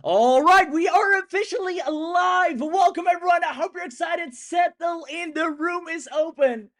All right, we are officially live. Welcome, everyone. I hope you're excited. Settle in. The room is open.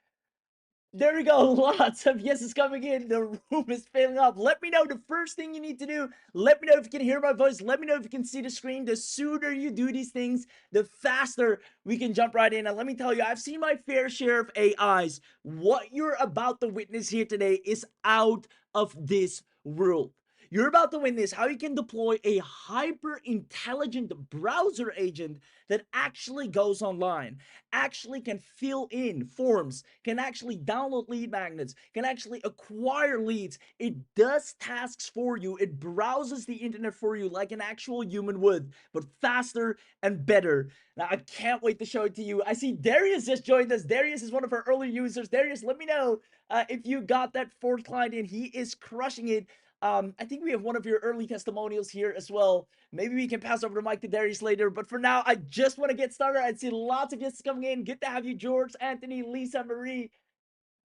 There we go. Lots of yeses coming in. The room is filling up. Let me know the first thing you need to do. Let me know if you can hear my voice. Let me know if you can see the screen. The sooner you do these things, the faster we can jump right in. And let me tell you, I've seen my fair share of AIs. What you're about to witness here today is out of this world. You're about to witness how you can deploy a hyper intelligent browser agent that actually goes online, actually can fill in forms, can actually download lead magnets, can actually acquire leads. It does tasks for you. It browses the internet for you like an actual human would, but faster and better. Now, I can't wait to show it to you. I see Darius just joined us. Darius is one of our early users. Darius, let me know if you got that fourth client in. He is crushing it. I think we have one of your early testimonials here as well. Maybe we can pass over the mic to Darius later. But for now, I just want to get started. I see lots of guests coming in. Good to have you, George, Anthony, Lisa, Marie.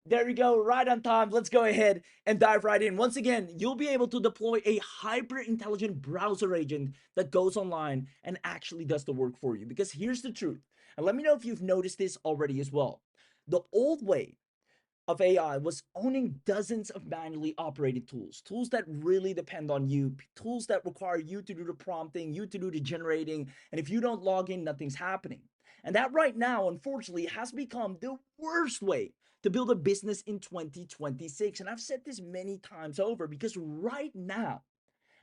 There we go, right on time. Let's go ahead and dive right in. Once again, you'll be able to deploy a hyper intelligent browser agent that goes online and actually does the work for you. Because here's the truth. And let me know if you've noticed this already as well. The old way of AI was owning dozens of manually operated tools, tools that really depend on you, tools that require you to do the prompting, you to do the generating, and if you don't log in, nothing's happening. And that right now, unfortunately, has become the worst way to build a business in 2026. And I've said this many times over because right now,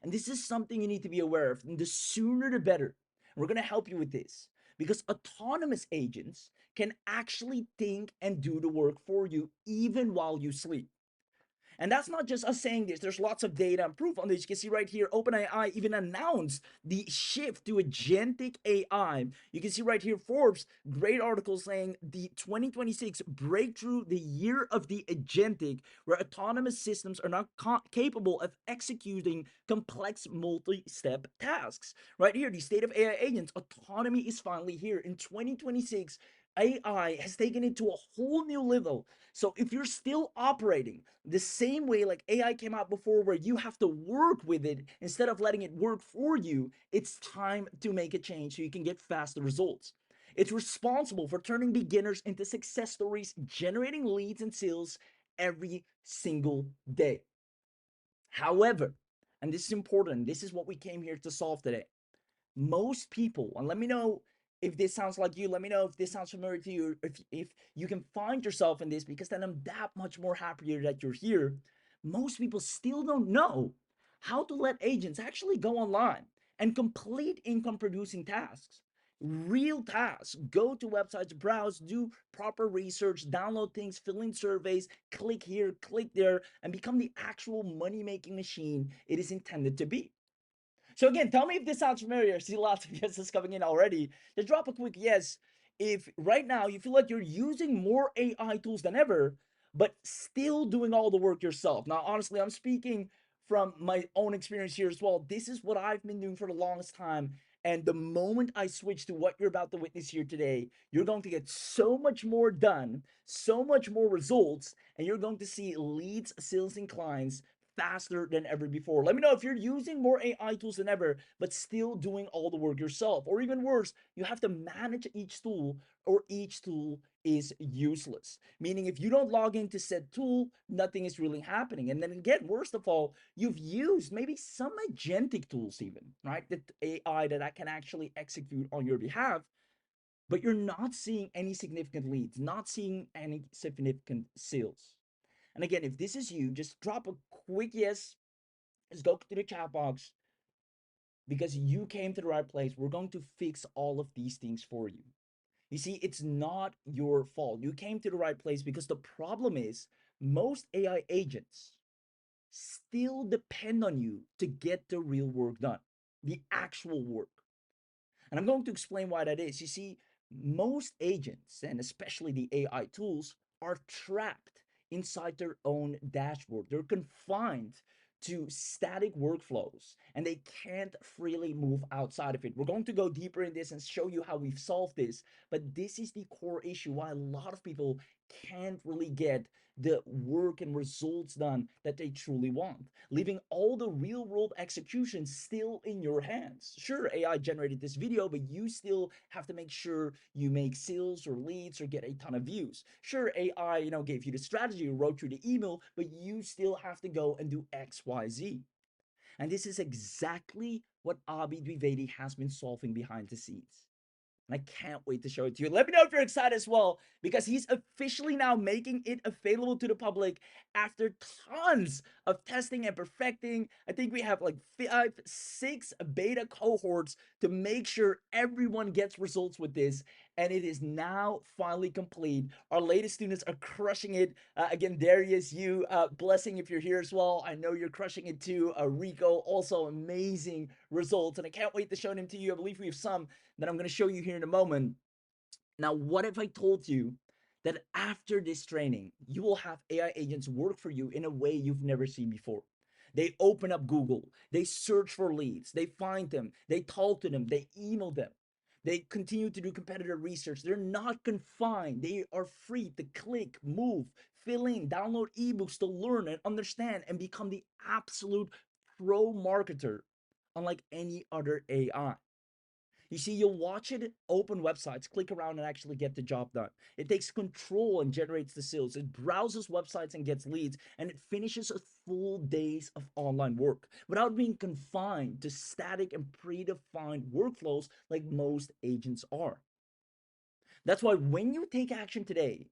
and this is something you need to be aware of, and the sooner the better. We're going to help you with this because autonomous agents can actually think and do the work for you even while you sleep. And that's not just us saying this. There's lots of data and proof on this. You can see right here, OpenAI even announced the shift to agentic AI. You can see right here, Forbes, great article saying the 2026 breakthrough, the year of the agentic, where autonomous systems are now capable of executing complex multi-step tasks. Right here, the state of AI agents, autonomy is finally here. In 2026, AI has taken it to a whole new level. So if you're still operating the same way like AI came out before, where you have to work with it instead of letting it work for you, it's time to make a change so you can get faster results. It's responsible for turning beginners into success stories, generating leads and sales every single day. However, and this is important, this is what we came here to solve today. Most people, and let me know if this sounds like you, let me know if this sounds familiar to you, if you can find yourself in this, because then I'm that much more happier that you're here. Most people still don't know how to let agents actually go online and complete income producing tasks, real tasks. Go to websites, browse, do proper research, download things, fill in surveys, click here, click there, and become the actual money making machine it is intended to be. So again, tell me if this sounds familiar. I see lots of yeses coming in already. Just drop a quick yes if right now you feel like you're using more AI tools than ever, but still doing all the work yourself. Now, honestly, I'm speaking from my own experience here as well. This is what I've been doing for the longest time. And the moment I switch to what you're about to witness here today, you're going to get so much more done, so much more results, and you're going to see leads, sales, and clients faster than ever before. Let me know if you're using more AI tools than ever, but still doing all the work yourself. Or even worse, you have to manage each tool, or each tool is useless. Meaning, if you don't log into said tool, nothing is really happening. And then again, worst of all, you've used maybe some agentic tools, even, right? That AI that I can actually execute on your behalf, but you're not seeing any significant leads, not seeing any significant sales. And again, if this is you, just drop a quick yes. Just go to the chat box because you came to the right place. We're going to fix all of these things for you. You see, it's not your fault. You came to the right place because the problem is most AI agents still depend on you to get the real work done, the actual work. And I'm going to explain why that is. You see, most agents, and especially the AI tools, are trapped inside their own dashboard. They're confined to static workflows and they can't freely move outside of it. We're going to go deeper in this and show you how we've solved this. But this is the core issue why a lot of people can't really get the work and results done that they truly want, leaving all the real world execution still in your hands. Sure, AI generated this video, but you still have to make sure you make sales or leads or get a ton of views. Sure, AI, gave you the strategy, wrote you the email, but you still have to go and do X, Y, Z. And this is exactly what Abhi Dwivedi has been solving behind the scenes. And I can't wait to show it to you. Let me know if you're excited as well, because he's officially now making it available to the public after tons of testing and perfecting. I think we have like 6 beta cohorts to make sure everyone gets results with this. And it is now finally complete. Our latest students are crushing it. Again, Darius, you, blessing if you're here as well. I know you're crushing it too. Rico, also amazing results. And I can't wait to show them to you. I believe we have some that I'm going to show you here in a moment. Now, what if I told you that after this training, you will have AI agents work for you in a way you've never seen before? They open up Google, they search for leads, they find them, they talk to them, they email them. They continue to do competitor research. They're not confined. They are free to click, move, fill in, download ebooks to learn and understand and become the absolute pro marketer, unlike any other AI. You see, you'll watch it open websites, click around, and actually get the job done. It takes control and generates the sales. It browses websites and gets leads, and it finishes a full days of online work without being confined to static and predefined workflows like most agents are. That's why when you take action today,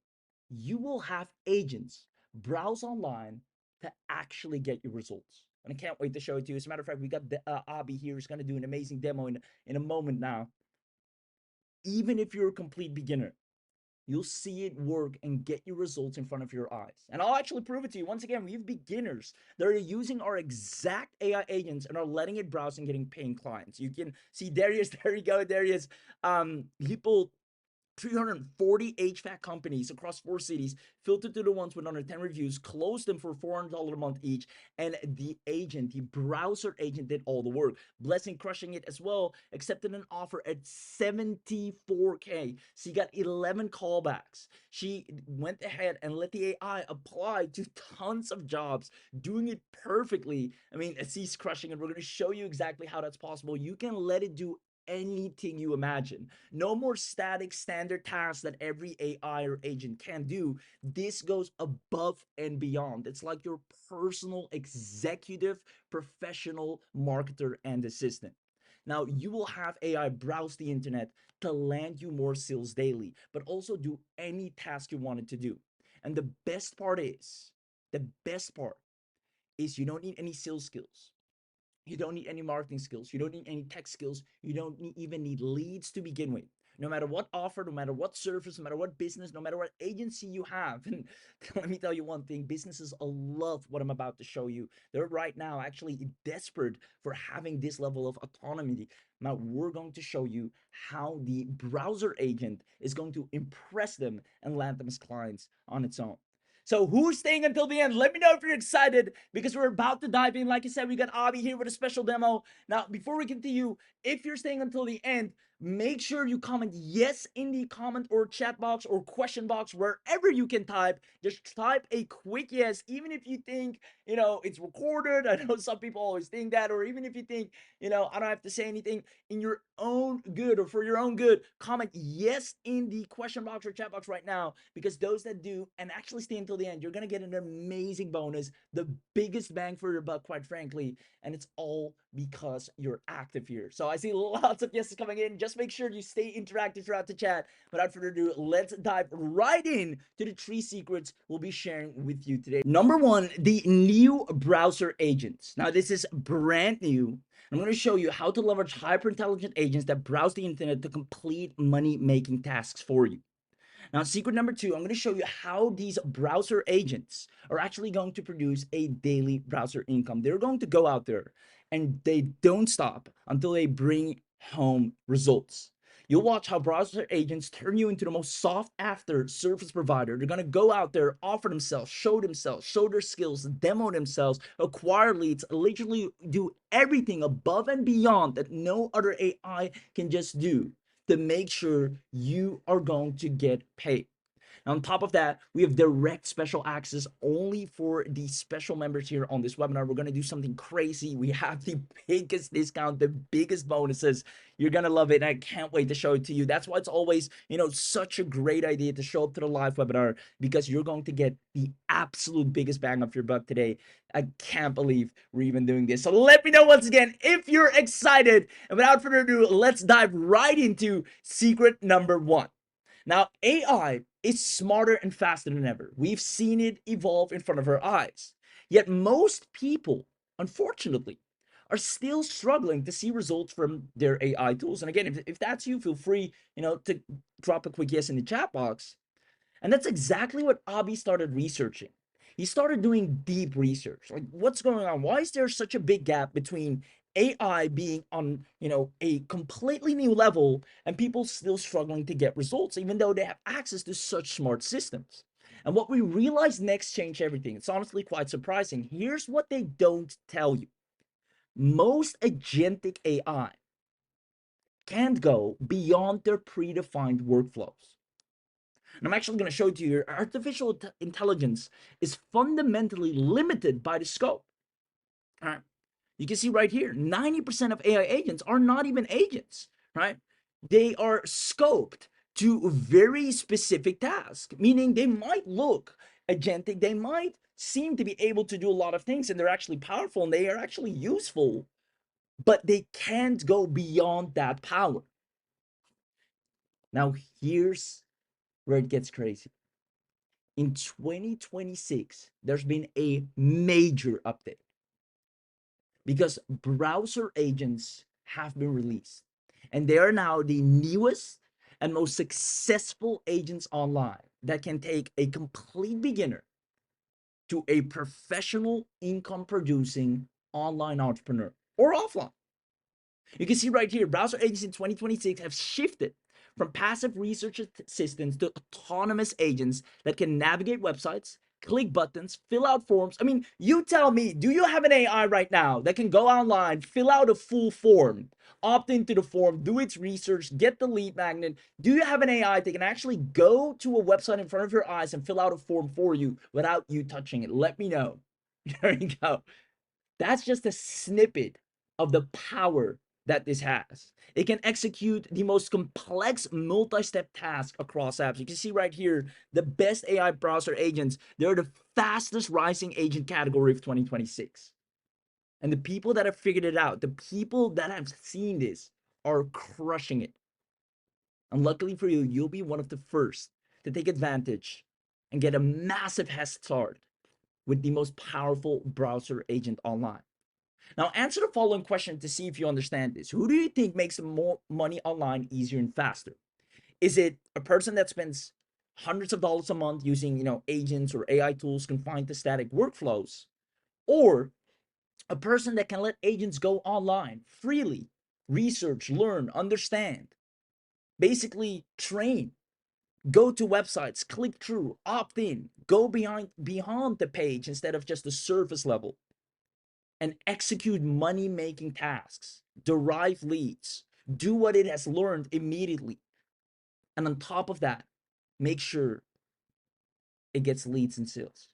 you will have agents browse online to actually get you results. And I can't wait to show it to you. As a matter of fact, we got Abhi here who's going to do an amazing demo in a moment now. Even if you're a complete beginner, you'll see it work and get your results in front of your eyes. And I'll actually prove it to you. Once again, we have beginners that are using our exact AI agents and are letting it browse and getting paying clients. You can see Darius, there you go, Darius. He pulled 340 HVAC companies across 4 cities, filtered to the ones with under 10 reviews, closed them for $400 a month each, and the browser agent did all the work. Blessing crushing it as well, accepted an offer at 74K. She got 11 callbacks. She went ahead and let the AI apply to tons of jobs, doing it perfectly. I mean, she's crushing it. We're going to show you exactly how that's possible. You can let it do anything you imagine. No more static standard tasks that every AI or agent can do. This goes above and beyond. It's like your personal executive professional marketer and assistant. Now, you will have AI browse the internet to land you more sales daily, but also do any task you wanted to do. And the best part is you don't need any sales skills. You don't need any marketing skills. You don't need any tech skills. You don't even need leads to begin with. No matter what offer, no matter what service, no matter what business, no matter what agency you have. And let me tell you one thing, businesses love what I'm about to show you. They're right now actually desperate for having this level of autonomy. Now, we're going to show you how the browser agent is going to impress them and land them as clients on its own. So who's staying until the end? Let me know if you're excited, because we're about to dive in. Like I said, we got Abhi here with a special demo. Now, before we continue, if you're staying until the end, make sure you comment yes in the comment or chat box or question box, wherever you can type. Just type a quick yes, even if you think, it's recorded. I know some people always think that, or even if you think, I don't have to say anything, in your own good or for your own good, comment yes in the question box or chat box right now, because those that do and actually stay until the end, you're going to get an amazing bonus, the biggest bang for your buck, quite frankly, and it's all because you're active here. So I see lots of yeses coming in. Just make sure you stay interactive throughout the chat. Without further ado, let's dive right in to the 3 secrets we'll be sharing with you today. Number 1, the new browser agents. Now, this is brand new. I'm going to show you how to leverage hyper-intelligent agents that browse the internet to complete money-making tasks for you. Now, secret number 2, I'm going to show you how these browser agents are actually going to produce a daily browser income. They're going to go out there and they don't stop until they bring home results. You'll watch how browser agents turn you into the most sought after service provider. They're going to go out there, offer themselves, show their skills, demo themselves, acquire leads, literally do everything above and beyond that no other AI can just do to make sure you are going to get paid. On top of that, we have direct special access only for the special members here on this webinar. We're going to do something crazy. We have the biggest discount, the biggest bonuses. You're going to love it. And I can't wait to show it to you. That's why it's always, such a great idea to show up to the live webinar, because you're going to get the absolute biggest bang of your buck today. I can't believe we're even doing this. So let me know once again if you're excited. And without further ado, let's dive right into secret number one. Now, AI is smarter and faster than ever. We've seen it evolve in front of our eyes. Yet most people, unfortunately, are still struggling to see results from their AI tools. And again, if that's you, feel free, to drop a quick yes in the chat box. And that's exactly what Abi started researching. He started doing deep research. Like, what's going on? Why is there such a big gap between AI being on, a completely new level and people still struggling to get results, even though they have access to such smart systems? And what we realized next changed everything. It's honestly quite surprising. Here's what they don't tell you. Most agentic AI can't go beyond their predefined workflows. And I'm actually going to show it to you here. Artificial intelligence is fundamentally limited by the scope. All right. You can see right here, 90% of AI agents are not even agents, right? They are scoped to very specific tasks, meaning they might look agentic, they might seem to be able to do a lot of things, and they're actually powerful and they are actually useful, but they can't go beyond that power. Now, here's where it gets crazy. In 2026, there's been a major update because browser agents have been released, and they are now the newest and most successful agents online that can take a complete beginner to a professional income producing online entrepreneur or offline. You can see right here, browser agents in 2026 have shifted from passive research assistants to autonomous agents that can navigate websites, click buttons, fill out forms. I mean, you tell me, do you have an AI right now that can go online, fill out a full form, opt into the form, do its research, get the lead magnet? Do you have an AI that can actually go to a website in front of your eyes and fill out a form for you without you touching it? Let me know. There you go. That's just a snippet of the power that this has. It can execute the most complex multi-step task across apps. You can see right here, the best AI browser agents, they're the fastest rising agent category of 2026. And the people that have figured it out, the people that have seen this are crushing it. And luckily for you, you'll be one of the first to take advantage and get a massive head start with the most powerful browser agent online. Now, answer the following question to see if you understand this. Who do you think makes more money online easier and faster? Is it a person that spends hundreds of dollars a month using, agents or AI tools confined to static workflows, or a person that can let agents go online freely, research, learn, understand, basically train, go to websites, click through, opt in, go beyond the page instead of just the surface level, and execute money-making tasks, derive leads, do what it has learned immediately. And on top of that, make sure it gets leads and sales.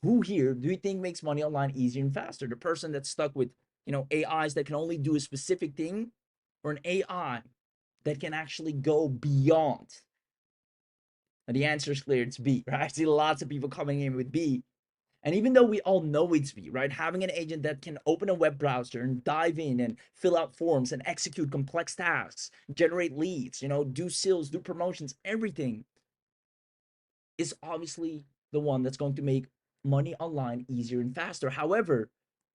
Who here do you think makes money online easier and faster? The person that's stuck with, AIs that can only do a specific thing, or an AI that can actually go beyond? And the answer is clear, it's B, right? I see lots of people coming in with B. And even though we all know it's B, right? Having an agent that can open a web browser and dive in and fill out forms and execute complex tasks, generate leads, do sales, do promotions, everything is obviously the one that's going to make money online easier and faster. However,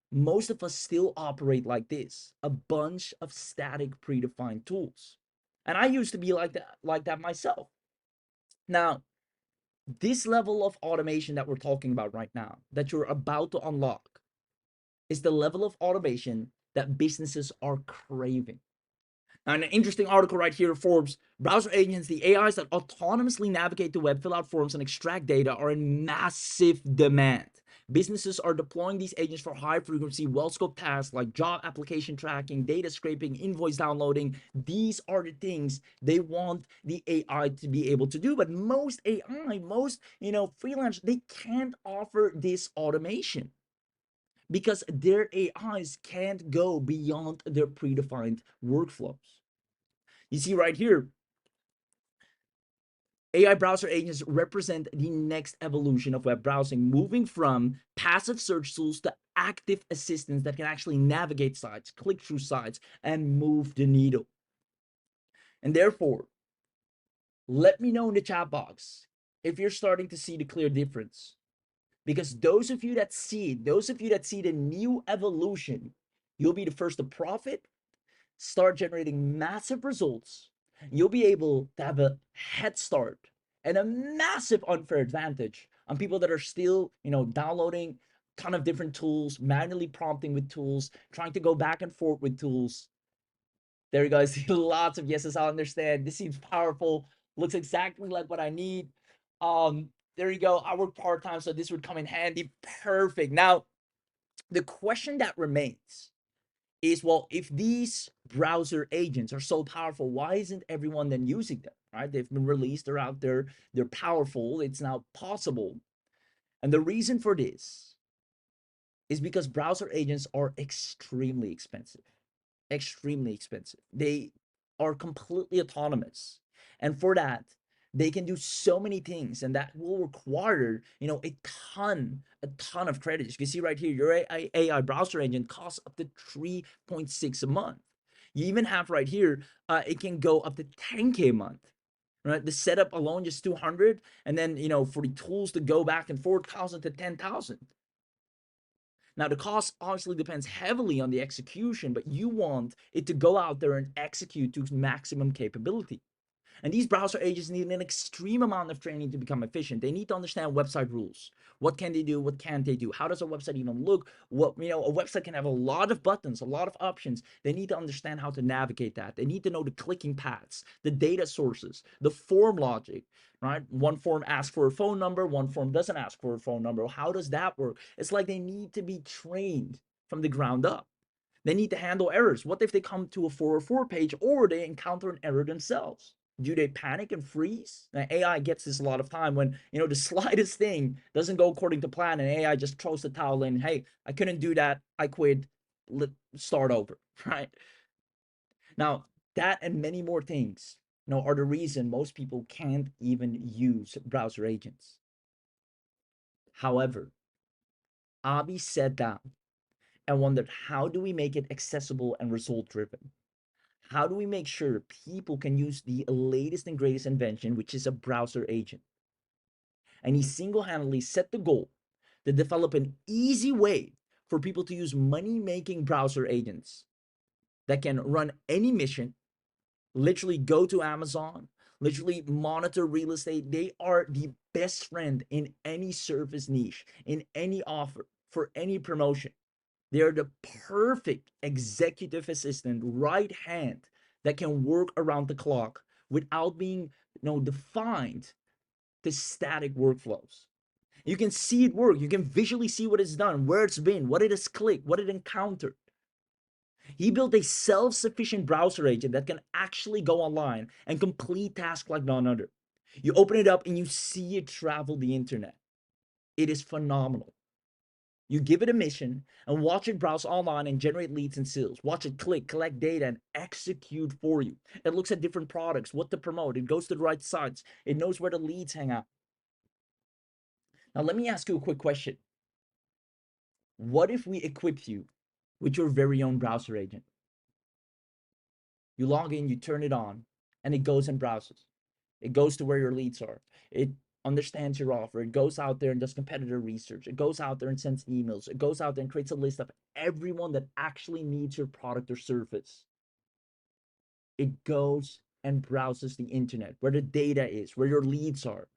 most of us still operate like this, a bunch of static predefined tools. And I used to be like that myself. Now, this level of automation that we're talking about right now, that you're about to unlock, is the level of automation that businesses are craving. Now, an interesting article right here, Forbes, browser agents, the AIs that autonomously navigate the web, fill out forms, and extract data are in massive demand. Businesses are deploying these agents for high frequency, well scoped tasks like job application tracking, data scraping, invoice downloading. These are the things they want the AI to be able to do. But most AI, most freelancers, they can't offer this automation because their AIs can't go beyond their predefined workflows. You see right here, AI browser agents represent the next evolution of web browsing, moving from passive search tools to active assistants that can actually navigate sites, click through sites, and move the needle. And therefore, let me know in the chat box if you're starting to see the clear difference. Because those of you that see the new evolution, you'll be the first to profit, start generating massive results. You'll be able to have a head start and a massive unfair advantage on people that are still, downloading ton of different tools, manually prompting with tools, trying to go back and forth with tools. There you go. I see lots of yeses. I understand. This seems powerful. Looks exactly like what I need. There you go. I work part-time, so this would come in handy. Perfect. Now, the question that remains is, well, if these browser agents are so powerful, why isn't everyone then using them, right? They've been released, they're out there, they're powerful, it's now possible. And the reason for this is because browser agents are extremely expensive. Extremely expensive. They are completely autonomous. And for that, they can do so many things, and that will require, a ton of credits. You can see right here, your AI browser agent costs up to 3.6 a month. You even have right here, it can go up to 10K a month. Right, the setup alone just 200, and then for the tools to go back and forth, 1,000 to 10,000. Now, the cost obviously depends heavily on the execution, but you want it to go out there and execute to maximum capability. And these browser agents need an extreme amount of training to become efficient. They need to understand website rules. What can they do? What can't they do? How does a website even look? A website can have a lot of buttons, a lot of options. They need to understand how to navigate that. They need to know the clicking paths, the data sources, the form logic, right? One form asks for a phone number, one form doesn't ask for a phone number. How does that work? It's like they need to be trained from the ground up. They need to handle errors. What if they come to a 404 page or they encounter an error themselves? Do they panic and freeze? Now, AI gets this a lot of time when the slightest thing doesn't go according to plan, and AI just throws the towel in. Hey, I couldn't do that. I quit. Let's start over. Right now, that and many more things, are the reason most people can't even use browser agents. However, Abby sat down and wondered, how do we make it accessible and result driven? How do we make sure people can use the latest and greatest invention, which is a browser agent? And he single-handedly set the goal to develop an easy way for people to use money-making browser agents that can run any mission, literally go to Amazon, literally monitor real estate. They are the best friend in any service niche, in any offer, for any promotion. They are the perfect executive assistant, right hand, that can work around the clock without being, defined to static workflows. You can see it work. You can visually see what it's done, where it's been, what it has clicked, what it encountered. He built a self-sufficient browser agent that can actually go online and complete tasks like none other. You open it up and you see it travel the internet. It is phenomenal. You give it a mission and watch it browse online and generate leads and sales. Watch it click, collect data, and execute for you. It looks at different products, what to promote. It goes to the right sites. It knows where the leads hang out. Now, let me ask you a quick question. What if we equipped you with your very own browser agent? You log in, you turn it on, and it goes and browses. It goes to where your leads are. It understands your offer. It goes out there and does competitor research. It goes out there and sends emails. It goes out there and creates a list of everyone that actually needs your product or service. It goes and browses the internet, where the data is, where your leads are.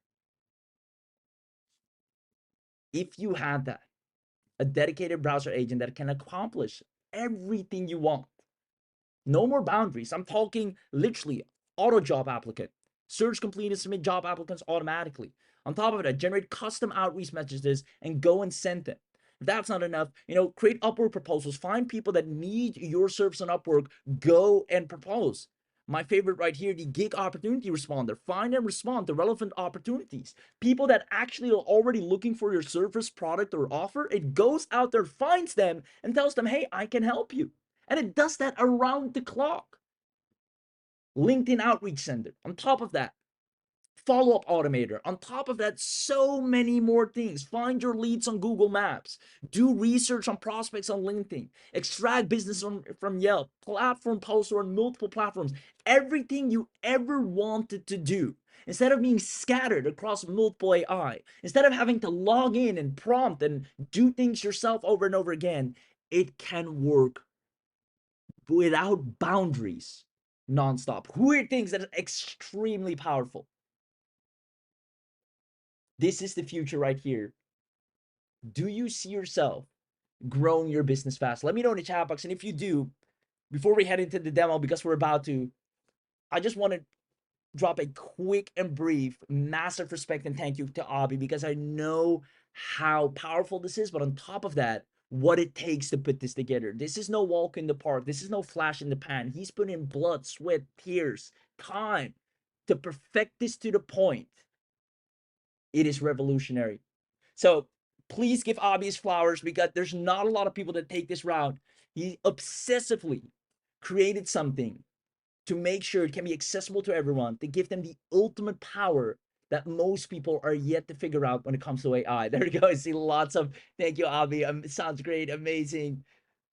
If you had that, a dedicated browser agent that can accomplish everything you want, no more boundaries. I'm talking literally auto job applicant. Search complete and submit job applicants automatically. On top of that, generate custom outreach messages and go and send them. If that's not enough, create Upwork proposals. Find people that need your service on Upwork. Go and propose. My favorite right here, the gig opportunity responder. Find and respond to relevant opportunities. People that actually are already looking for your service, product, or offer, it goes out there, finds them, and tells them, hey, I can help you. And it does that around the clock. LinkedIn Outreach Center. On top of that, follow-up automator. On top of that, so many more things. Find your leads on Google Maps. Do research on prospects on LinkedIn. Extract business from Yelp. Platform poster on multiple platforms. Everything you ever wanted to do. Instead of being scattered across multiple AI, instead of having to log in and prompt and do things yourself over and over again, it can work without boundaries nonstop. Who are things that are extremely powerful? This is the future right here. Do you see yourself growing your business fast? Let me know in the chat box. And if you do, before we head into the demo, because we're about to, I just want to drop a quick and brief massive respect and thank you to Abhi, because I know how powerful this is. But on top of that, what it takes to put this together. This is no walk in the park. This is no flash in the pan. He's put in blood, sweat, tears, time to perfect this to the point. It is revolutionary. So please give Abhi his flowers, because there's not a lot of people that take this route. He obsessively created something to make sure it can be accessible to everyone, to give them the ultimate power that most people are yet to figure out when it comes to AI. There you go. I see lots of thank you, Abhi. It sounds great, amazing.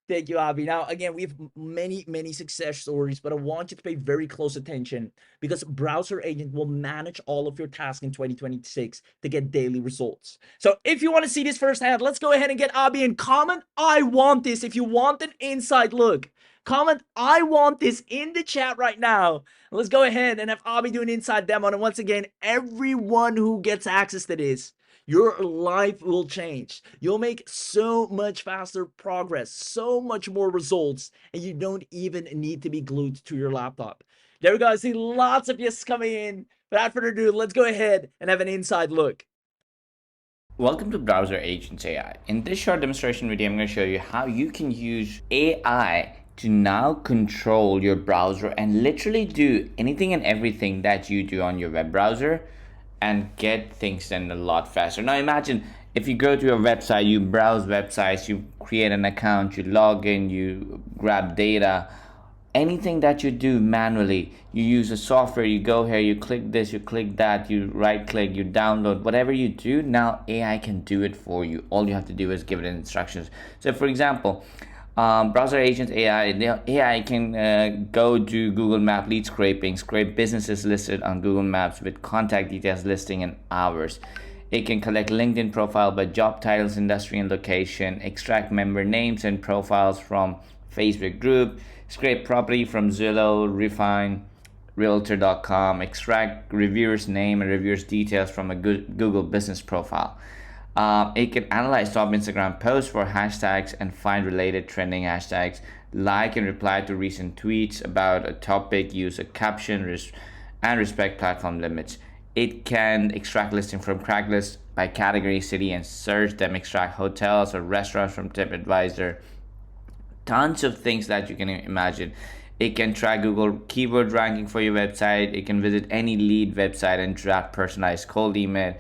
Thank you, Abhi. Now, again, we have many success stories, but I want you to pay very close attention, because Browser Agent will manage all of your tasks in 2026 to get daily results. So if you want to see this firsthand, let's go ahead and get Abhi and comment, I want this. If you want an inside look, comment, I want this in the chat right now. Let's go ahead and have Abhi do an inside demo. And once again, everyone who gets access to this, your life will change. You'll make so much faster progress, so much more results, and you don't even need to be glued to your laptop. There we go. I see lots of yes coming in. Without further ado, let's go ahead and have an inside look. Welcome to BrowserAgent AI. In this short demonstration video, I'm going to show you how you can use AI to now control your browser and literally do anything and everything that you do on your web browser and get things done a lot faster. Now imagine if you go to a website, you browse websites, you create an account, you log in, you grab data, anything that you do manually, you use a software, you go here, you click this, you click that, you right click, you download, whatever you do, now AI can do it for you. All you have to do is give it instructions. So for example, BrowserAgent AI can go to Google Map lead scraping, scrape businesses listed on Google Maps with contact details listing in hours. It can collect LinkedIn profile by job titles, industry, and location, extract member names and profiles from Facebook group, scrape property from Zillow, refine realtor.com, extract reviewers name and reviewers details from a Google business profile. It can analyze top Instagram posts for hashtags and find related trending hashtags, like and reply to recent tweets about a topic, use a caption, and respect platform limits. It can extract listings from Craigslist by category, city, and search them, extract hotels or restaurants from TripAdvisor. Tons of things that you can imagine. It can track Google keyword ranking for your website. It can visit any lead website and draft personalized cold email.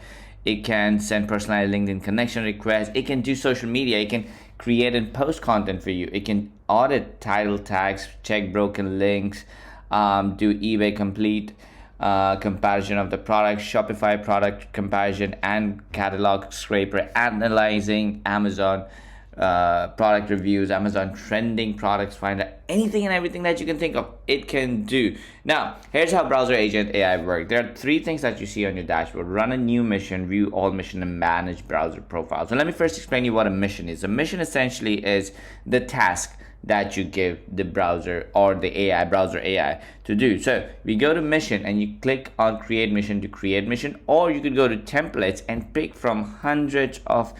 It can send personalized LinkedIn connection requests. It can do social media. It can create and post content for you. It can audit title tags, check broken links, do eBay complete comparison of the product, Shopify product comparison, and catalog scraper, analyzing Amazon product reviews, Amazon trending products finder, anything and everything that you can think of, it can do. Now, here's how BrowserAgent AI works. There are 3 things that you see on your dashboard: run a new mission, view all mission, and manage browser profiles. So let me first explain you what a mission is. A mission essentially is the task that you give the browser or the AI, browser AI, to do. So we go to mission and you click on create mission to create mission, or you could go to templates and pick from hundreds of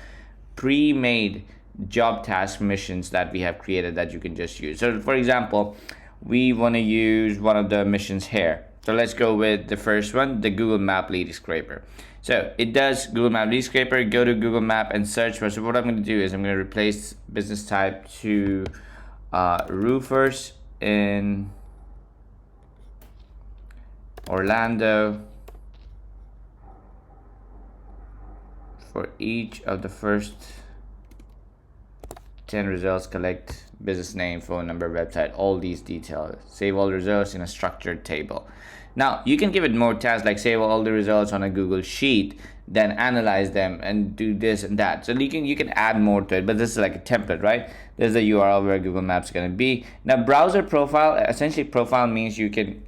pre-made job task missions that we have created that you can just use. So for example, we want to use one of the missions here. So let's go with the first one, the Google Map Lead Scraper. So it does Google Map Lead Scraper. Go to Google Map and search for. So what I'm going to do is I'm going to replace business type to roofers in Orlando for each of the first 10 results. Collect business name, phone number, website, all these details. Save all results in a structured table. Now you can give it more tasks like save all the results on a Google Sheet, then analyze them and do this and that. So you can add more to it, but this is like a template, right? There's the URL where Google Maps is going to be. Now browser profile, essentially profile means you can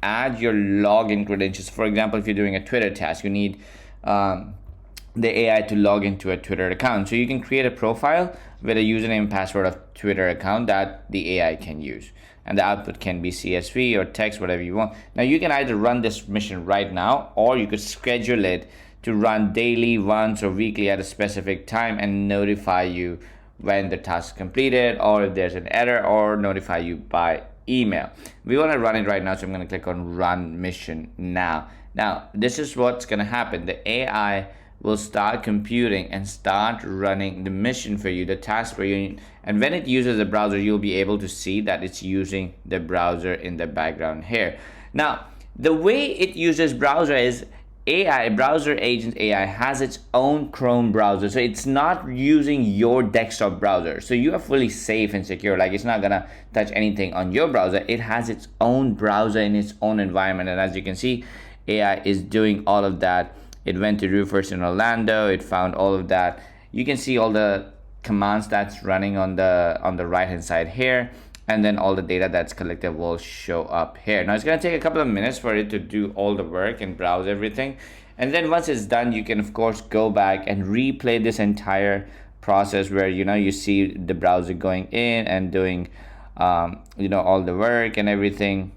add your login credentials. For example, if you're doing a Twitter task, you need the AI to log into a Twitter account. So you can create a profile with a username and password of Twitter account that the AI can use. And the output can be CSV or text, whatever you want. Now you can either run this mission right now, or you could schedule it to run daily, once, or weekly at a specific time and notify you when the task is completed, or if there's an error, or notify you by email. We want to run it right now, so I'm going to click on run mission now. Now this is what's going to happen. The AI will start computing and start running the mission for you, the task for you. And when it uses the browser, you'll be able to see that it's using the browser in the background here. Now, the way it uses browser is AI, BrowserAgent AI, has its own Chrome browser. So it's not using your desktop browser. So you are fully safe and secure. Like, it's not gonna touch anything on your browser. It has its own browser in its own environment. And as you can see, AI is doing all of that. It went to roofers in Orlando. It found all of that. You can see all the commands that's running on the right hand side here, and then all the data that's collected will show up here. Now it's going to take a couple of minutes for it to do all the work and browse everything, and then once it's done, you can of course go back and replay this entire process where you see the browser going in and doing all the work and everything,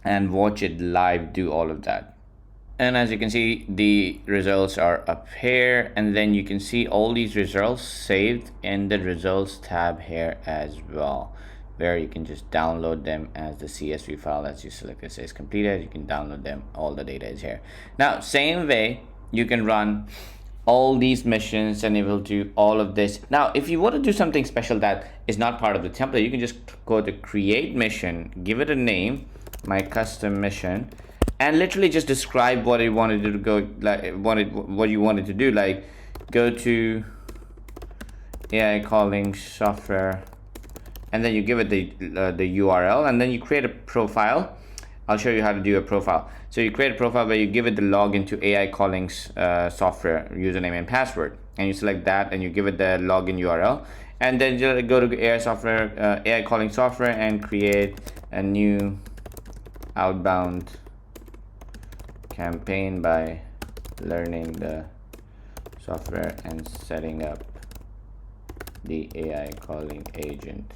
and watch it live do all of that. And as you can see, the results are up here, and then you can see all these results saved in the results tab here as well, where you can just download them as the CSV file. As you select it says completed, you can download them. All the data is here. Now same way you can run all these missions and it will do all of this. Now if you want to do something special that is not part of the template, you can just go to create mission, give it a name, my custom mission, and literally just describe what you wanted to go, like what you wanted to do. Like, go to AI calling software, and then you give it the URL, and then you create a profile. I'll show you how to do a profile. So you create a profile where you give it the login to AI calling software username and password, and you select that, and you give it the login URL, and then you go to AI calling software and create a new outbound campaign by learning the software and setting up the AI calling agent.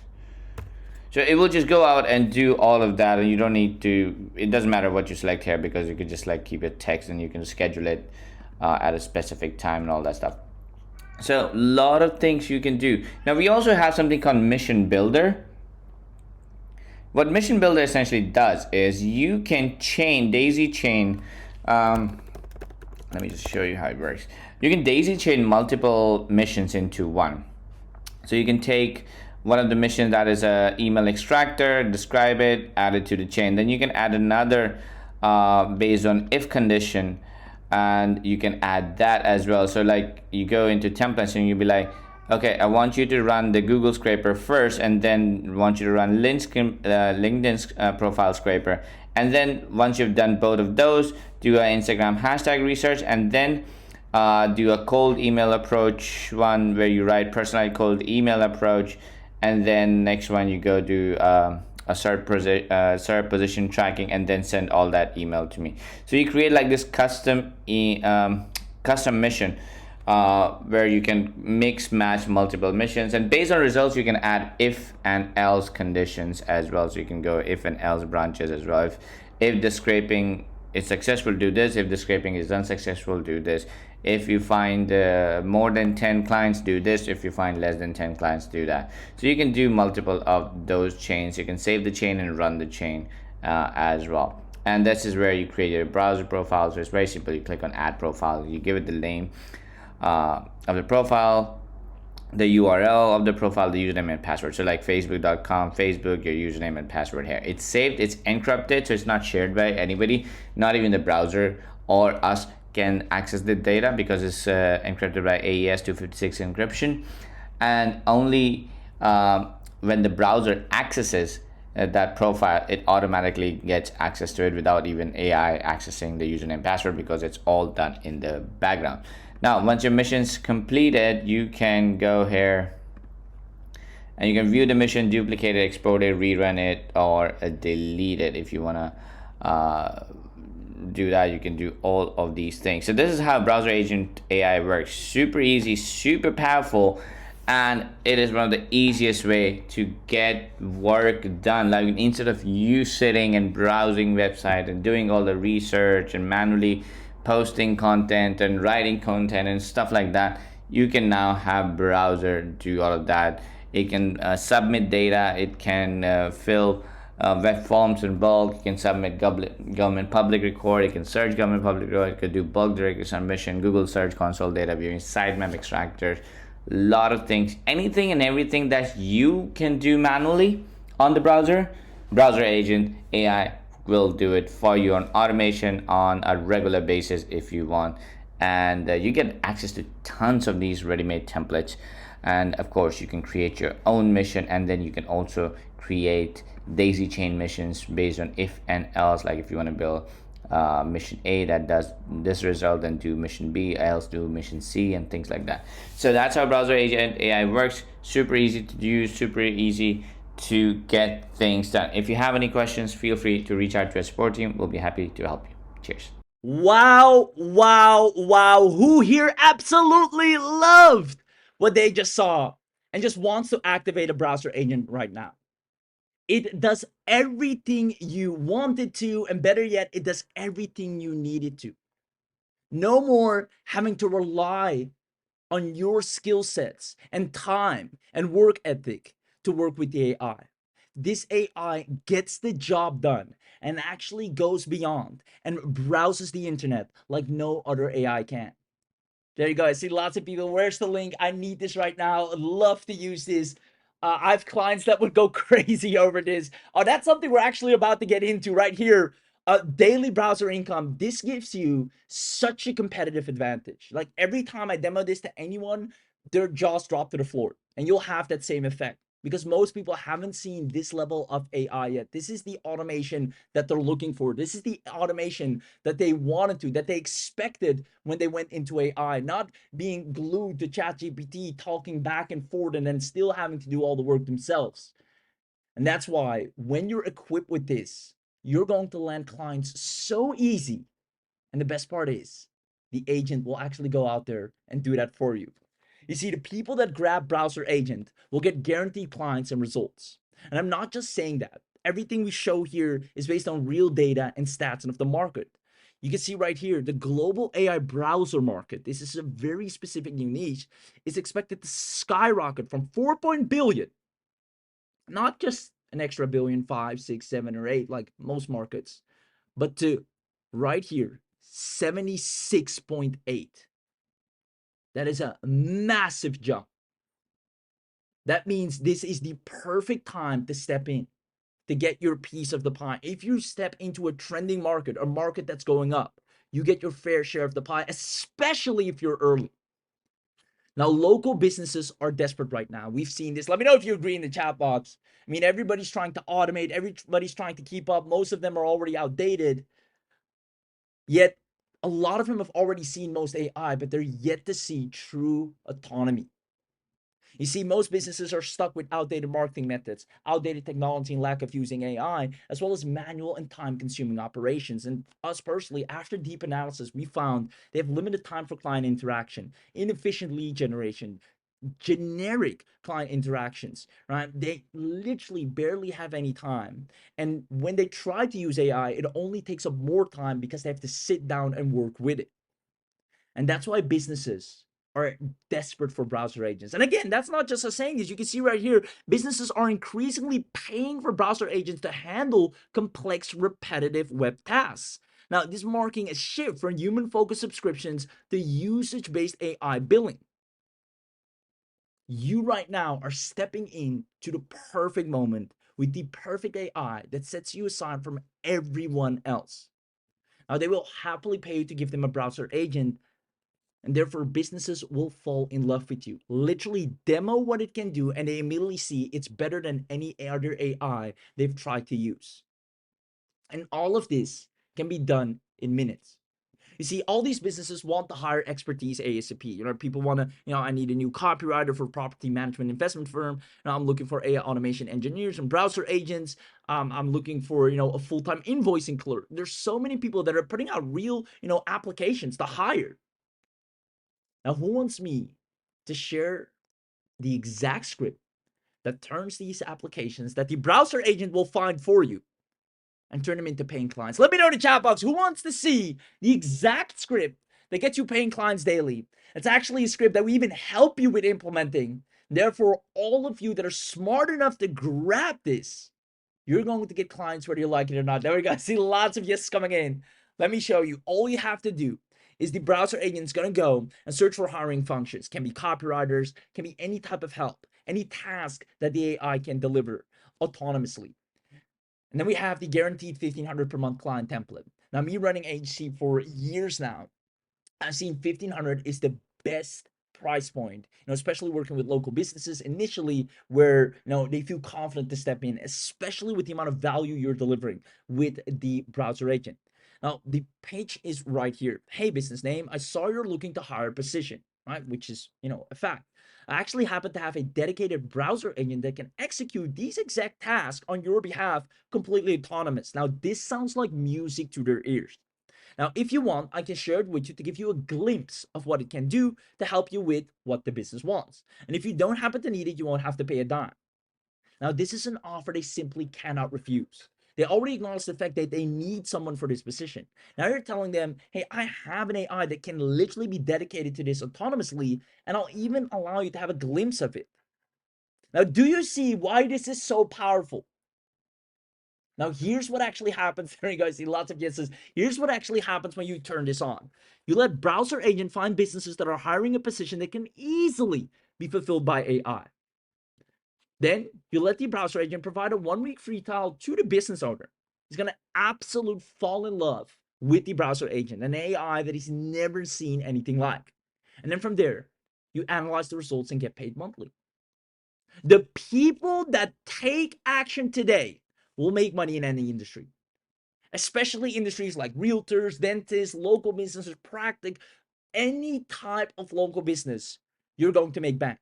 So it will just go out and do all of that, and you don't need to, it doesn't matter what you select here, because you can just like keep it text and you can schedule it at a specific time and all that stuff. So a lot of things you can do. Now we also have something called Mission Builder. What Mission Builder essentially does is you can daisy chain. Let me just show you how it works. You can daisy chain multiple missions into one. So you can take one of the missions that is a email extractor, describe it, add it to the chain. Then you can add another based on if condition, and you can add that as well. So like you go into templates and you'll be like, okay, I want you to run the Google scraper first, and then want you to run LinkedIn's profile scraper. And then once you've done both of those, do an Instagram hashtag research, and then do a cold email approach one where you write personalized cold email approach. And then next one, you go do a SERP position tracking, and then send all that email to me. So you create like this custom mission where you can mix match multiple missions, and based on results you can add if and else conditions as well. So you can go if and else branches as well. If the scraping is successful, do this. If the scraping is unsuccessful, do this. If you find more than 10 clients, do this. If you find less than 10 clients, do that. So you can do multiple of those chains. You can save the chain and run the chain as well. And this is where you create your browser profile. So it's very simple. You click on add profile, you give it the name of the profile, the URL of the profile, the username and password. So like facebook.com, Facebook, your username and password here. It's saved, it's encrypted, so it's not shared by anybody, not even the browser or us can access the data because it's encrypted by AES 256 encryption. And only when the browser accesses that profile, it automatically gets access to it without even AI accessing the username and password, because it's all done in the background. Now, once your mission's completed, you can go here and you can view the mission, duplicate it, export it, rerun it, or delete it. If you want to do that, you can do all of these things. So this is how Browser Agent AI works. Super easy, super powerful, and it is one of the easiest way to get work done. Like, instead of you sitting and browsing website and doing all the research and manually posting content and writing content and stuff like that, you can now have browser do all of that. It can submit data, it can fill web forms in bulk, you can submit government public record, you can search government public record, you can do bulk directory submission, Google Search Console data viewing, sitemap extractors, lot of things, anything and everything that you can do manually on the browser. Browser Agent AI will do it for you on automation on a regular basis if you want. And you get access to tons of these ready-made templates. And of course, you can create your own mission, and then you can also create daisy chain missions based on if and else. Like, if you want to build mission A that does this result, then do mission B, else do mission C, and things like that. So that's how Browser Agent AI works. Super easy to use, super easy to get things done. If you have any questions, feel free to reach out to our support team. We'll be happy to help you. Cheers. Wow, wow, wow. Who here absolutely loved what they just saw and just wants to activate a browser agent right now? It does everything you wanted to, and better yet, it does everything you needed to. No more having to rely on your skill sets and time and work ethic to work with the AI. This AI gets the job done and actually goes beyond and browses the internet like no other AI can. There you go. I see lots of people. Where's the link? I need this right now. I'd love to use this. I have clients that would go crazy over this. Oh, that's something we're actually about to get into right here. Daily browser income. This gives you such a competitive advantage. Like, every time I demo this to anyone, their jaws drop to the floor, and you'll have that same effect because most people haven't seen this level of AI yet. This is the automation that they're looking for. This is the automation that they wanted to, that they expected when they went into AI, not being glued to ChatGPT, talking back and forth, and then still having to do all the work themselves. And that's why when you're equipped with this, you're going to land clients so easy. And the best part is, the agent will actually go out there and do that for you. You see, the people that grab Browser Agent will get guaranteed clients and results. And I'm not just saying that. Everything we show here is based on real data and stats and of the market. You can see right here, the global AI browser market, this is a very specific niche, is expected to skyrocket from 4 billion, not just an extra billion, 5, 6, 7, or 8, like most markets, but to right here, 76.8. That is a massive jump. That means this is the perfect time to step in, to get your piece of the pie. If you step into a trending market, a market that's going up, you get your fair share of the pie, especially if you're early. Now, local businesses are desperate right now. We've seen this. Let me know if you agree in the chat box. I mean, everybody's trying to automate, everybody's trying to keep up. Most of them are already outdated. Yet, a lot of them have already seen most AI, but they're yet to see true autonomy. You see, most businesses are stuck with outdated marketing methods, outdated technology, and lack of using AI, as well as manual and time-consuming operations. And us personally, after deep analysis, we found they have limited time for client interaction, inefficient lead generation, generic client interactions, right? They literally barely have any time. And when they try to use AI, it only takes up more time because they have to sit down and work with it. And that's why businesses are desperate for browser agents. And again, that's not just us saying this. You can see right here, businesses are increasingly paying for browser agents to handle complex, repetitive web tasks. Now, this is marking a shift from human-focused subscriptions to usage-based AI billing. You right now are stepping into the perfect moment with the perfect AI that sets you aside from everyone else. Now, they will happily pay you to give them a browser agent, and therefore businesses will fall in love with you. Literally demo what it can do, and they immediately see it's better than any other AI they've tried to use. And all of this can be done in minutes. You see, all these businesses want to hire expertise ASAP. People want to, I need a new copywriter for property management investment firm. I'm looking for AI automation engineers and browser agents. I'm looking for, a full-time invoicing clerk. There's so many people that are putting out real, applications to hire. Now, who wants me to share the exact script that turns these applications that the browser agent will find for you and turn them into paying clients? Let me know in the chat box who wants to see the exact script that gets you paying clients daily. It's actually a script that we even help you with implementing. Therefore, all of you that are smart enough to grab this, you're going to get clients whether you like it or not. There we go. See lots of yeses coming in. Let me show you. All you have to do is the browser agent's going to go and search for hiring functions. Can be copywriters, can be any type of help, any task that the AI can deliver autonomously. And then we have the guaranteed $1,500 per month client template. Now, me running agency for years now, I've seen 1,500 is the best price point, especially working with local businesses initially where, they feel confident to step in, especially with the amount of value you're delivering with the browser agent. Now, the page is right here. Hey, business name, I saw you're looking to hire a position, right? Which is, a fact. I actually happen to have a dedicated browser agent that can execute these exact tasks on your behalf completely autonomous. Now, this sounds like music to their ears. Now, if you want, I can share it with you to give you a glimpse of what it can do to help you with what the business wants. And if you don't happen to need it, you won't have to pay a dime. Now, this is an offer they simply cannot refuse. They already acknowledge the fact that they need someone for this position. Now you're telling them, hey, I have an AI that can literally be dedicated to this autonomously, and I'll even allow you to have a glimpse of it. Now, do you see why this is so powerful? Now, here's what actually happens. There you go. I see lots of yeses. Here's what actually happens when you turn this on. You let Browser Agent find businesses that are hiring a position that can easily be fulfilled by AI. Then you let the Browser Agent provide a 1-week free trial to the business owner. He's going to absolutely fall in love with the Browser Agent, an AI that he's never seen anything like. And then from there, you analyze the results and get paid monthly. The people that take action today will make money in any industry, especially industries like realtors, dentists, local businesses, practic, any type of local business, you're going to make bank.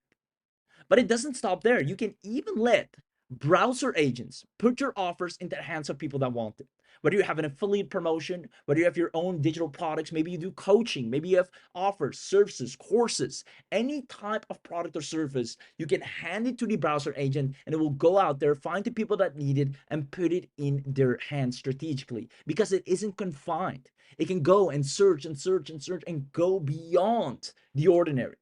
But it doesn't stop there. You can even let browser agents put your offers into the hands of people that want it. Whether you have an affiliate promotion, whether you have your own digital products, maybe you do coaching, maybe you have offers, services, courses, any type of product or service, you can hand it to the browser agent and it will go out there, find the people that need it, and put it in their hands strategically because it isn't confined. It can go and search and search and search and go beyond the ordinary.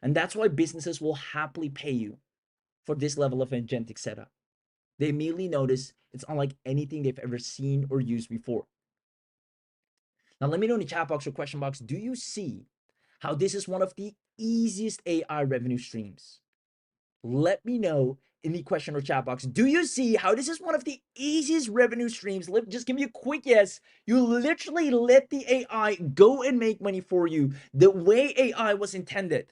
And that's why businesses will happily pay you for this level of agentic setup. They immediately notice it's unlike anything they've ever seen or used before. Now, let me know in the chat box or question box, do you see how this is one of the easiest AI revenue streams? Let me know in the question or chat box. Do you see how this is one of the easiest revenue streams? Just give me a quick yes. You literally let the AI go and make money for you the way AI was intended.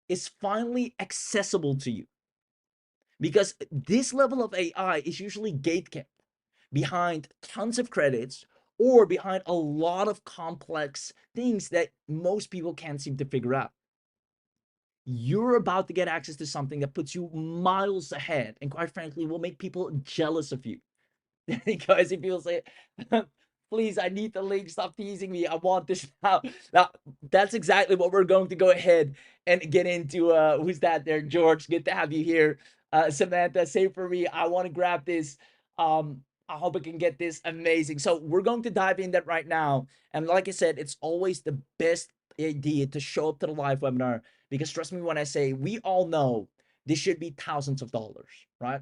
Is finally accessible to you, because this level of AI is usually gatekept behind tons of credits or behind a lot of complex things that most people can't seem to figure out. You're about to get access to something that puts you miles ahead and, quite frankly, will make people jealous of you. Because if people say, please, I need the link, stop teasing me, I want this now. Now, that's exactly what we're going to go ahead and get into. Who's that there? George, good to have you here. Samantha, same for me. I want to grab this. I hope I can get this amazing. So we're going to dive in that right now. And like I said, it's always the best idea to show up to the live webinar, because trust me when I say, we all know this should be thousands of dollars, right?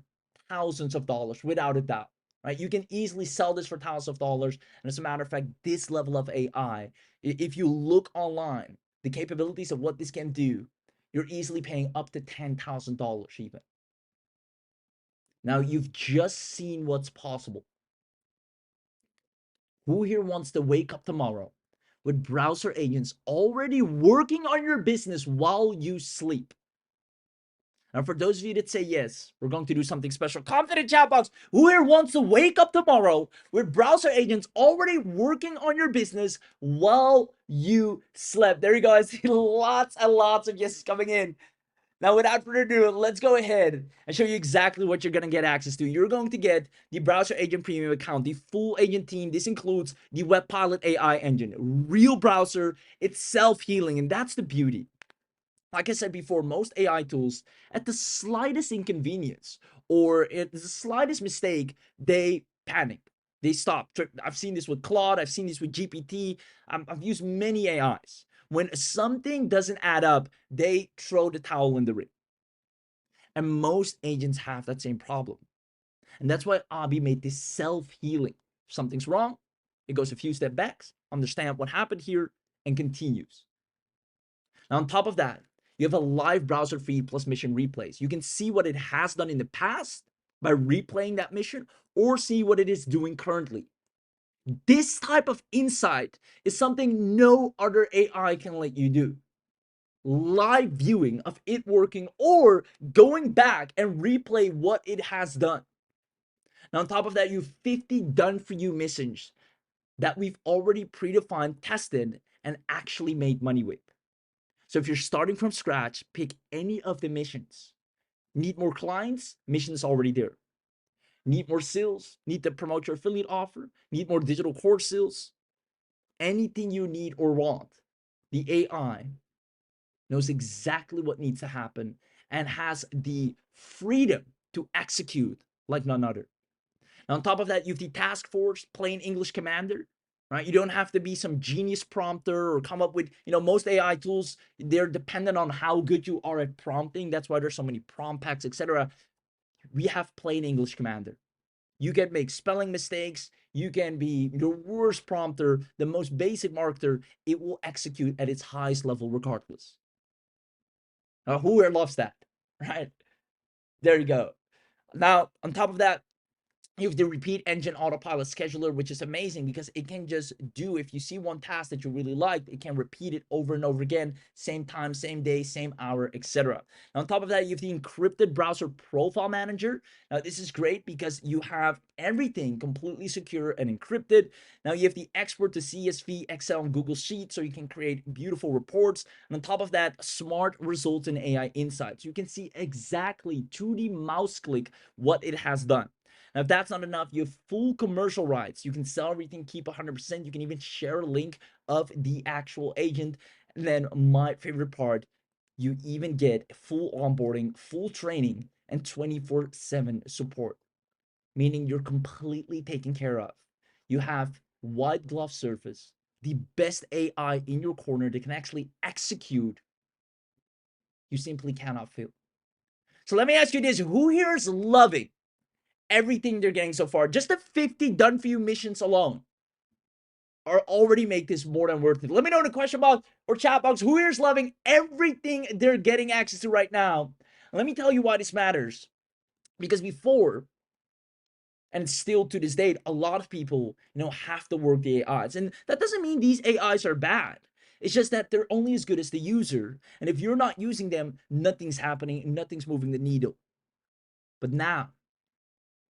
Thousands of dollars, without a doubt, right? You can easily sell this for thousands of dollars. And as a matter of fact, this level of AI, if you look online, the capabilities of what this can do, you're easily paying up to $10,000 even. Now, you've just seen what's possible. Who here wants to wake up tomorrow with browser agents already working on your business while you sleep? Now, for those of you that say yes, we're going to do something special. Comment in the chat box. Who here wants to wake up tomorrow with browser agents already working on your business while you slept? There you go. I see lots and lots of yeses coming in. Now, without further ado, let's go ahead and show you exactly what you're going to get access to. You're going to get the Browser Agent Premium account, the full agent team. This includes the Web Pilot AI engine, real browser. It's self-healing, and that's the beauty. Like I said before, most AI tools, at the slightest inconvenience or at the slightest mistake, they panic. They stop. I've seen this with Claude. I've seen this with GPT. I've used many AIs. When something doesn't add up, they throw the towel in the ring. And most agents have that same problem. And that's why Abi made this self-healing. If something's wrong, it goes a few steps back, understand what happened here, and continues. Now, on top of that, you have a live browser feed plus mission replays. You can see what it has done in the past by replaying that mission, or see what it is doing currently. This type of insight is something no other AI can let you do. Live viewing of it working, or going back and replay what it has done. Now, on top of that, you have 50 done for you missions that we've already predefined, tested, and actually made money with. So if you're starting from scratch, pick any of the missions. Need more clients? Mission is already there. Need more sales? Need to promote your affiliate offer? Need more digital course sales? Anything you need or want, the AI knows exactly what needs to happen and has the freedom to execute like none other. Now, on top of that, you have the task force, plain English commander, right? You don't have to be some genius prompter or come up with, most AI tools, they're dependent on how good you are at prompting. That's why there's so many prompt packs, etc. We have plain English commander. You can make spelling mistakes. You can be your worst prompter, the most basic marketer. It will execute at its highest level regardless. Now, who here loves that, right? There you go. Now, on top of that, you have the repeat engine autopilot scheduler, which is amazing because it can just do, if you see one task that you really liked, it can repeat it over and over again, same time, same day, same hour, etc. On top of that, you have the encrypted browser profile manager. Now, this is great because you have everything completely secure and encrypted. Now, you have the export to CSV, Excel, and Google Sheets, so you can create beautiful reports. And on top of that, smart results and AI insights. You can see exactly to the mouse click what it has done. Now, if that's not enough, you have full commercial rights. You can sell everything, keep 100%. You can even share a link of the actual agent. And then my favorite part, you even get full onboarding, full training, and 24/7 support, meaning you're completely taken care of. You have white glove service, the best AI in your corner that can actually execute. You simply cannot fail. So let me ask you this: who here is loving everything they're getting so far? Just the 50 done for you missions alone are already make this more than worth it. Let me know in the question box or chat box who here's loving everything they're getting access to right now. Let me tell you why this matters. Because before, and still to this date, a lot of people, have to work the AIs. And that doesn't mean these AIs are bad. It's just that they're only as good as the user. And if you're not using them, nothing's happening, nothing's moving the needle. But now,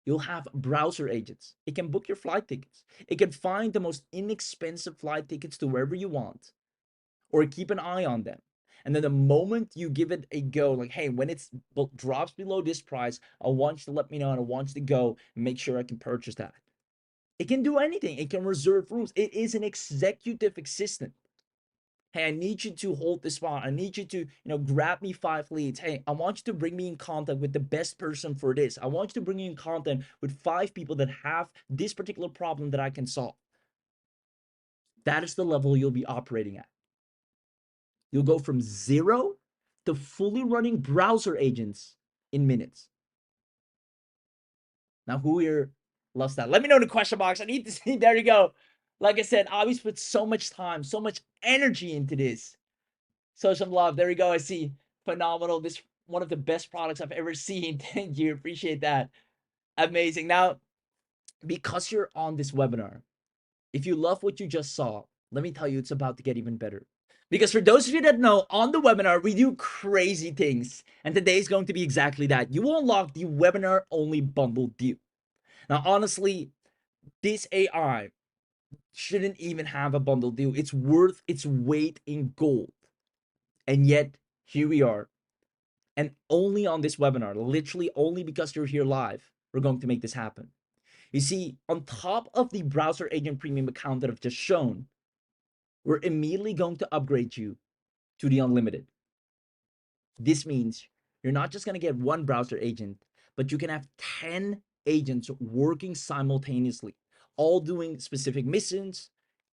you'll have browser agents. It can book your flight tickets. It can find the most inexpensive flight tickets to wherever you want, or keep an eye on them. And then the moment you give it a go, like, hey, when it drops below this price, I want you to let me know and I want you to go and make sure I can purchase that. It can do anything. It can reserve rooms. It is an executive assistant. Hey, I need you to hold the spot. I need you to, grab me 5 leads. Hey, I want you to bring me in contact with the best person for this. I want you to bring me in contact with 5 people that have this particular problem that I can solve. That is the level you'll be operating at. You'll go from 0 to fully running browser agents in minutes. Now, who here loves that? Let me know in the question box. I need to see. There you go. Like I said, Avi's put so much time, so much energy into this. So some love. There you go. I see. Phenomenal. This one of the best products I've ever seen. Thank you. Appreciate that. Amazing. Now, because you're on this webinar, if you love what you just saw, let me tell you, it's about to get even better. Because for those of you that know, on the webinar, we do crazy things. And today is going to be exactly that. You will unlock the webinar only bundle deal. Now, honestly, this AI shouldn't even have a bundle deal. It's worth its weight in gold. And yet, here we are. And only on this webinar, literally only because you're here live, we're going to make this happen. You see, on top of the Browser Agent Premium account that I've just shown, we're immediately going to upgrade you to the unlimited. This means you're not just going to get one browser agent, but you can have 10 agents working simultaneously, all doing specific missions,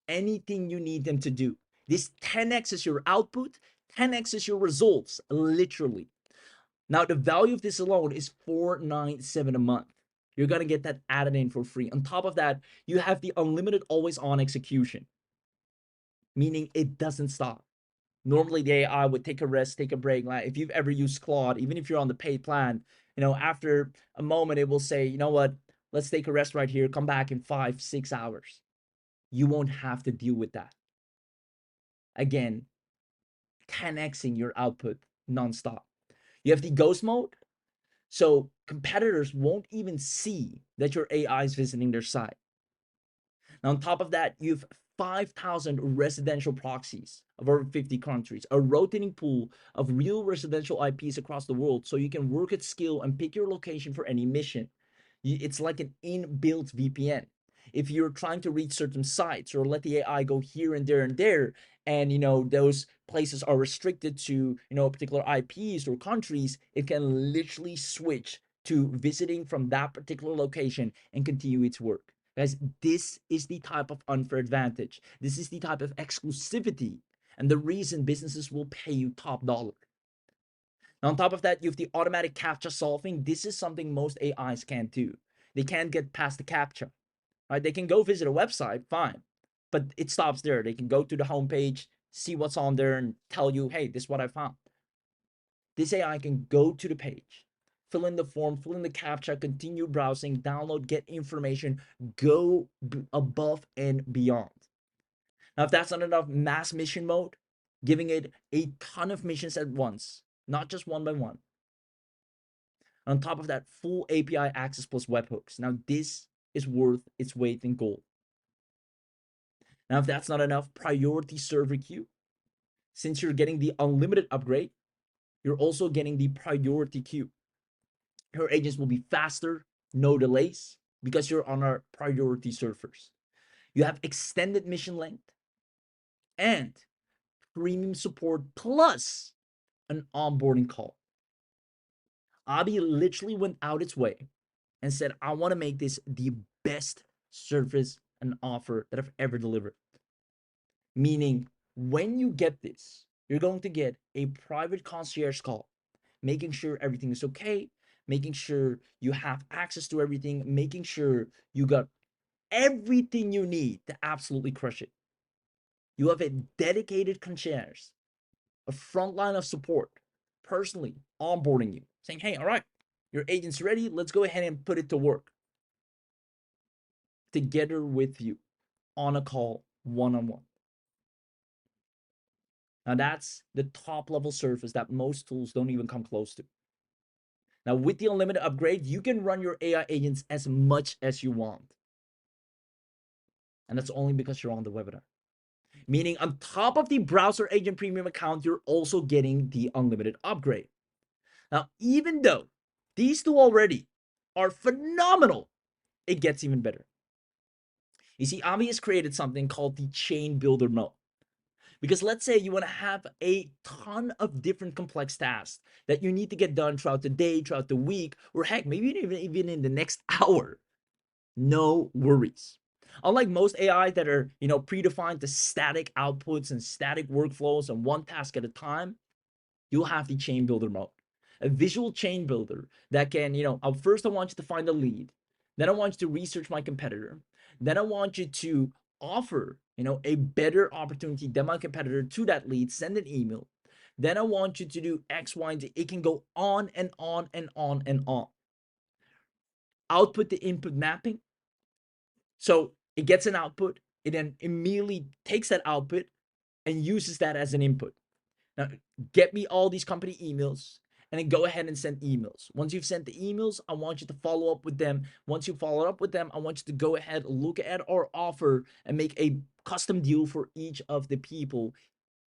anything you need them to do. This 10x is your output, 10x is your results, literally. Now, the value of this alone is $497 a month. You're going to get that added in for free. On top of that, you have the unlimited always on execution, meaning it doesn't stop. Normally, the AI would take a rest, take a break. Like if you've ever used Claude, even if you're on the paid plan, after a moment, it will say, you know what, let's take a rest right here, come back in 5-6 hours. You won't have to deal with that. Again, 10xing your output nonstop. You have the ghost mode, so competitors won't even see that your AI is visiting their site. Now, on top of that, you've 5,000 residential proxies of over 50 countries, a rotating pool of real residential IPs across the world, so you can work at scale and pick your location for any mission. It's like an inbuilt VPN. If you're trying to reach certain sites or let the AI go here and there, and those places are restricted to particular IPs or countries, it can literally switch to visiting from that particular location and continue its work. Guys, this is the type of unfair advantage. This is the type of exclusivity and the reason businesses will pay you top dollar. Now, on top of that, you have the automatic CAPTCHA solving. This is something most AIs can't do. They can't get past the CAPTCHA. Right? They can go visit a website, fine, but it stops there. They can go to the homepage, see what's on there, and tell you, hey, this is what I found. This AI can go to the page, fill in the form, fill in the CAPTCHA, continue browsing, download, get information, go above and beyond. Now, if that's not enough, mass mission mode, giving it a ton of missions at once, not just one by one. On top of that, full API access plus webhooks. Now, this is worth its weight in gold. Now, if that's not enough, priority server queue. Since you're getting the unlimited upgrade, you're also getting the priority queue. Your agents will be faster, no delays, because you're on our priority servers. You have extended mission length and premium support plus an onboarding call. Abi literally went out its way and said, I want to make this the best service and offer that I've ever delivered. Meaning, when you get this, you're going to get a private concierge call, making sure everything is okay, making sure you have access to everything, making sure you got everything you need to absolutely crush it. You have a dedicated concierge, a front line of support, personally onboarding you, saying, hey, all right, your agent's ready. Let's go ahead and put it to work together with you on a call, one-on-one. Now, that's the top level service that most tools don't even come close to. Now, with the unlimited upgrade, you can run your AI agents as much as you want. And that's only because you're on the webinar. Meaning, on top of the Browser Agent Premium account, you're also getting the unlimited upgrade. Now, even though these two already are phenomenal, it gets even better. You see, Ami has created something called the Chain Builder mode. Because let's say you want to have a ton of different complex tasks that you need to get done throughout the day, throughout the week, or heck, maybe even in the next hour. No worries. Unlike most AI that are, predefined to static outputs and static workflows and one task at a time, you'll have the chain builder mode. A visual chain builder that can, first I want you to find a lead. Then I want you to research my competitor. Then I want you to offer, a better opportunity than my competitor to that lead, send an email. Then I want you to do X, Y, and Z. It can go on and on and on and on. Output to input mapping. So it gets an output. It then immediately takes that output and uses that as an input. Now, get me all these company emails and then go ahead and send emails. Once you've sent the emails, I want you to follow up with them. Once you follow up with them, I want you to go ahead, look at our offer, and make a custom deal for each of the people.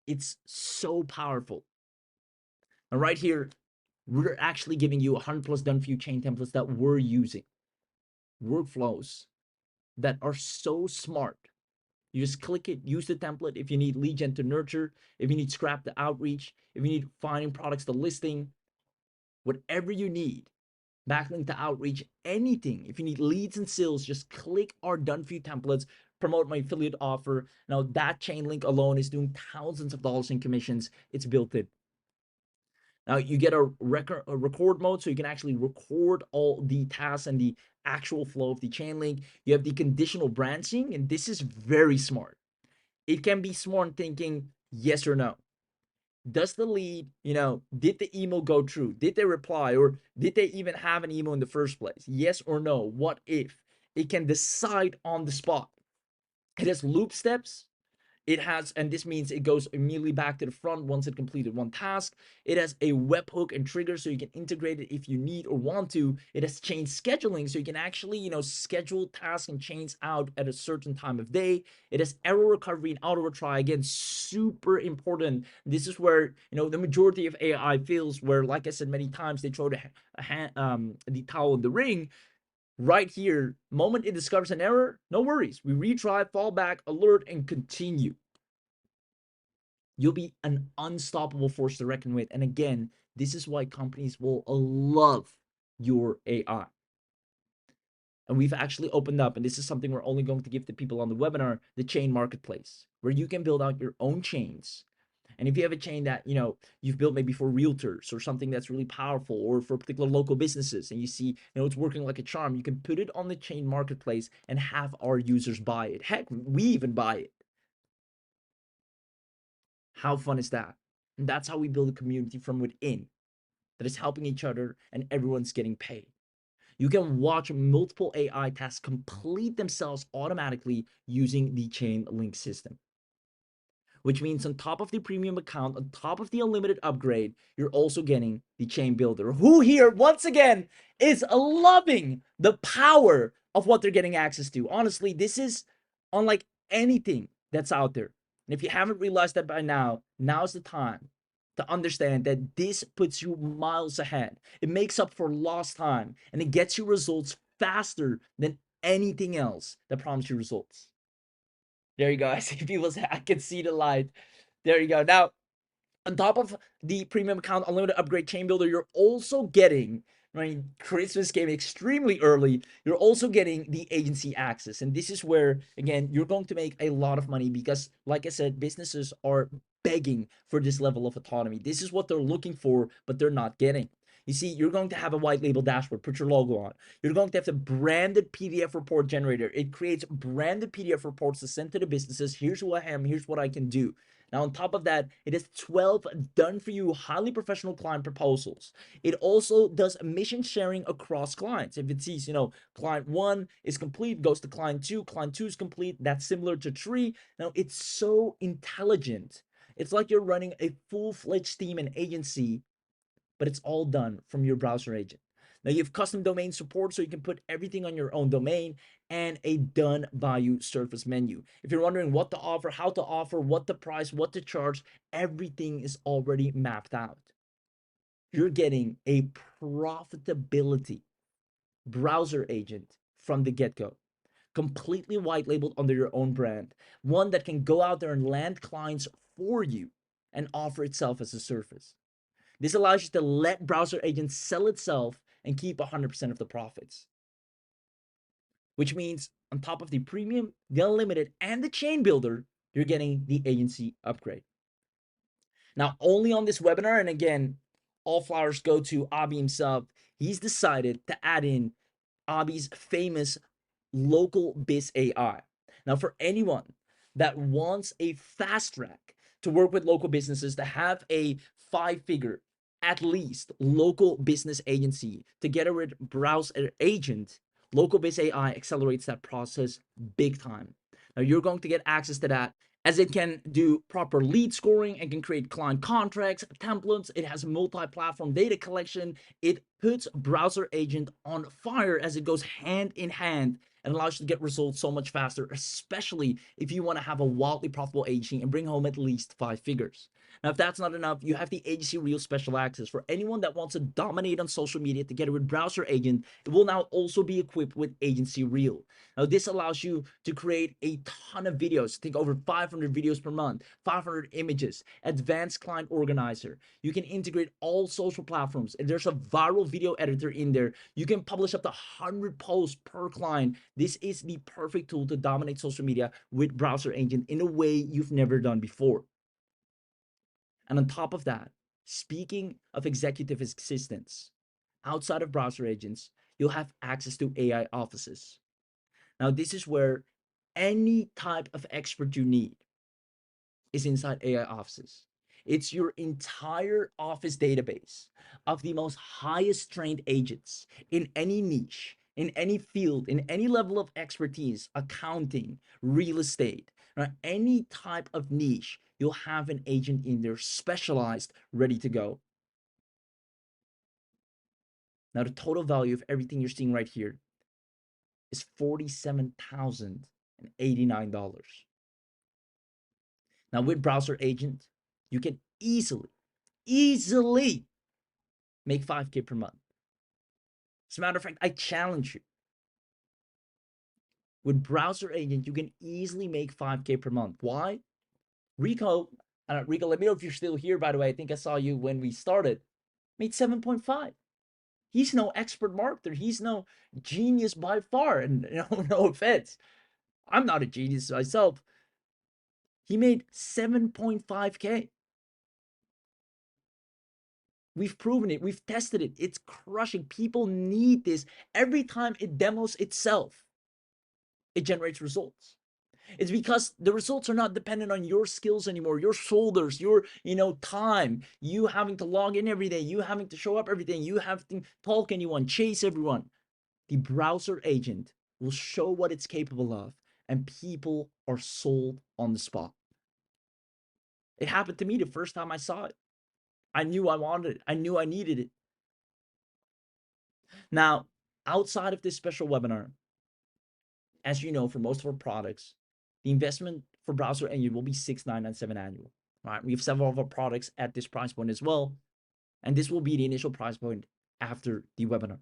It's so powerful. And right here, we're actually giving you 100 plus done for you chain templates that we're using. Workflows that are so smart. You just click it, use the template. If you need lead gen to nurture, if you need scrap to outreach, if you need finding products to listing, whatever you need, backlink to outreach, anything. If you need leads and sales, just click our done for you templates, promote my affiliate offer. Now that chain link alone is doing thousands of dollars in commissions. It's built in. Now you get a record mode, so you can actually record all the tasks and the actual flow of the chain link. You have the conditional branching, and this is very smart. It can be smart thinking yes or no. Does the lead, did the email go through? Did they reply? Or did they even have an email in the first place? Yes or no? What if? It can decide on the spot. It has loop steps. It has, and this means it goes immediately back to the front once it completed one task. It has a webhook and trigger so you can integrate it if you need or want to. It has chain scheduling so you can actually, schedule tasks and chains out at a certain time of day. It has error recovery and auto retry. Again, super important. This is where, the majority of AI fails, where, like I said many times, they throw the towel in the ring. Right here, moment it discovers an error, no worries. We retry, fall back, alert, and continue. You'll be an unstoppable force to reckon with. And again, this is why companies will love your AI. And we've actually opened up, and this is something we're only going to give to people on the webinar, the chain marketplace, where you can build out your own chains. And if you have a chain that, you've built maybe for realtors or something that's really powerful, or for particular local businesses, and you see, it's working like a charm, you can put it on the chain marketplace and have our users buy it. Heck, we even buy it. How fun is that? And that's how we build a community from within that is helping each other and everyone's getting paid. You can watch multiple AI tasks complete themselves automatically using the chain link system, which means on top of the premium account, on top of the unlimited upgrade, you're also getting the chain builder, who here, once again, is loving the power of what they're getting access to. Honestly, this is unlike anything that's out there. And if you haven't realized that by now, now's the time to understand that this puts you miles ahead. It makes up for lost time, and it gets you results faster than anything else that promises you results. There you go. I see people say, I can see the light. There you go. Now, on top of the premium account unlimited upgrade chain builder, you're also getting, right? Christmas came extremely early. You're also getting the agency access. And this is where, again, you're going to make a lot of money because, like I said, businesses are begging for this level of autonomy. This is what they're looking for, but they're not getting. You see, you're going to have a white label dashboard, put your logo on. You're going to have the branded PDF report generator. It creates branded PDF reports to send to the businesses. Here's who I am. Here's what I can do. Now, on top of that, it has 12 done for you, highly professional client proposals. It also does mission sharing across clients. If it sees, client one is complete, goes to client two is complete. That's similar to tree. Now, it's so intelligent. It's like you're running a full-fledged team and agency, but it's all done from your browser agent. Now you have custom domain support, so you can put everything on your own domain, and a done by you surface menu. If you're wondering what to offer, how to offer, what to price, what to charge, everything is already mapped out. You're getting a profitability browser agent from the get-go, completely white labeled under your own brand, one that can go out there and land clients for you and offer itself as a service. This allows you to let BrowserAgent sell itself and keep 100% of the profits. which means on top of the premium, the unlimited, and the chain builder, you're getting the agency upgrade. Now, only on this webinar, and again, all flowers go to Abi himself, he's decided to add in Abi's famous local biz AI. Now, for anyone that wants a fast track to work with local businesses, to have a 5-figure, at least, local business agency together with BrowserAgent, local biz AI accelerates that process big time. Now, you're going to get access to that as it can do proper lead scoring and can create client contracts, templates. It has multi-platform data collection. It puts BrowserAgent on fire as it goes hand in hand and allows you to get results so much faster, especially if you want to have a wildly profitable agency and bring home at least 5 figures. Now, if that's not enough, you have the Agency Reel special access. For anyone that wants to dominate on social media together with BrowserAgent, it will now also be equipped with Agency Reel. Now, this allows you to create a ton of videos. Think over 500 videos per month, 500 images, advanced client organizer. You can integrate all social platforms. And there's a viral video editor in there. You can publish up to 100 posts per client. This is the perfect tool to dominate social media with BrowserAgent in a way you've never done before. And on top of that, speaking of executive assistants, outside of BrowserAgents, you'll have access to AI offices. Now, this is where any type of expert you need is inside AI offices. It's your entire office database of the most highest trained agents in any niche, in any field, in any level of expertise, accounting, real estate, any type of niche, you'll have an agent in there specialized, ready to go. Now, the total value of everything you're seeing right here is $47,089. Now, with BrowserAgent, you can easily make 5K per month. As a matter of fact, I challenge you. With BrowserAgent, you can easily make 5K per month. Why? Rico, Rico, let me know if you're still here, by the way. I think I saw you when we started. Made 7.5. He's no expert marketer. He's no genius by far. And no offense. I'm not a genius myself. He made 7.5K. We've proven it. We've tested it. It's crushing. People need this. Every time it demos itself, it generates results. It's because the results are not dependent on your skills anymore, your shoulders, your time, you having to log in every day, you having to show up every day, you have to talk anyone, chase everyone. The BrowserAgent will show what it's capable of, and people are sold on the spot. It happened to me the first time I saw it. I knew I wanted it. I knew I needed it. Now, outside of this special webinar, as you know, for most of our products, the investment for BrowserAgent will be $6,997 annual. Right? We have several of our products at this price point as well, and this will be the initial price point after the webinar.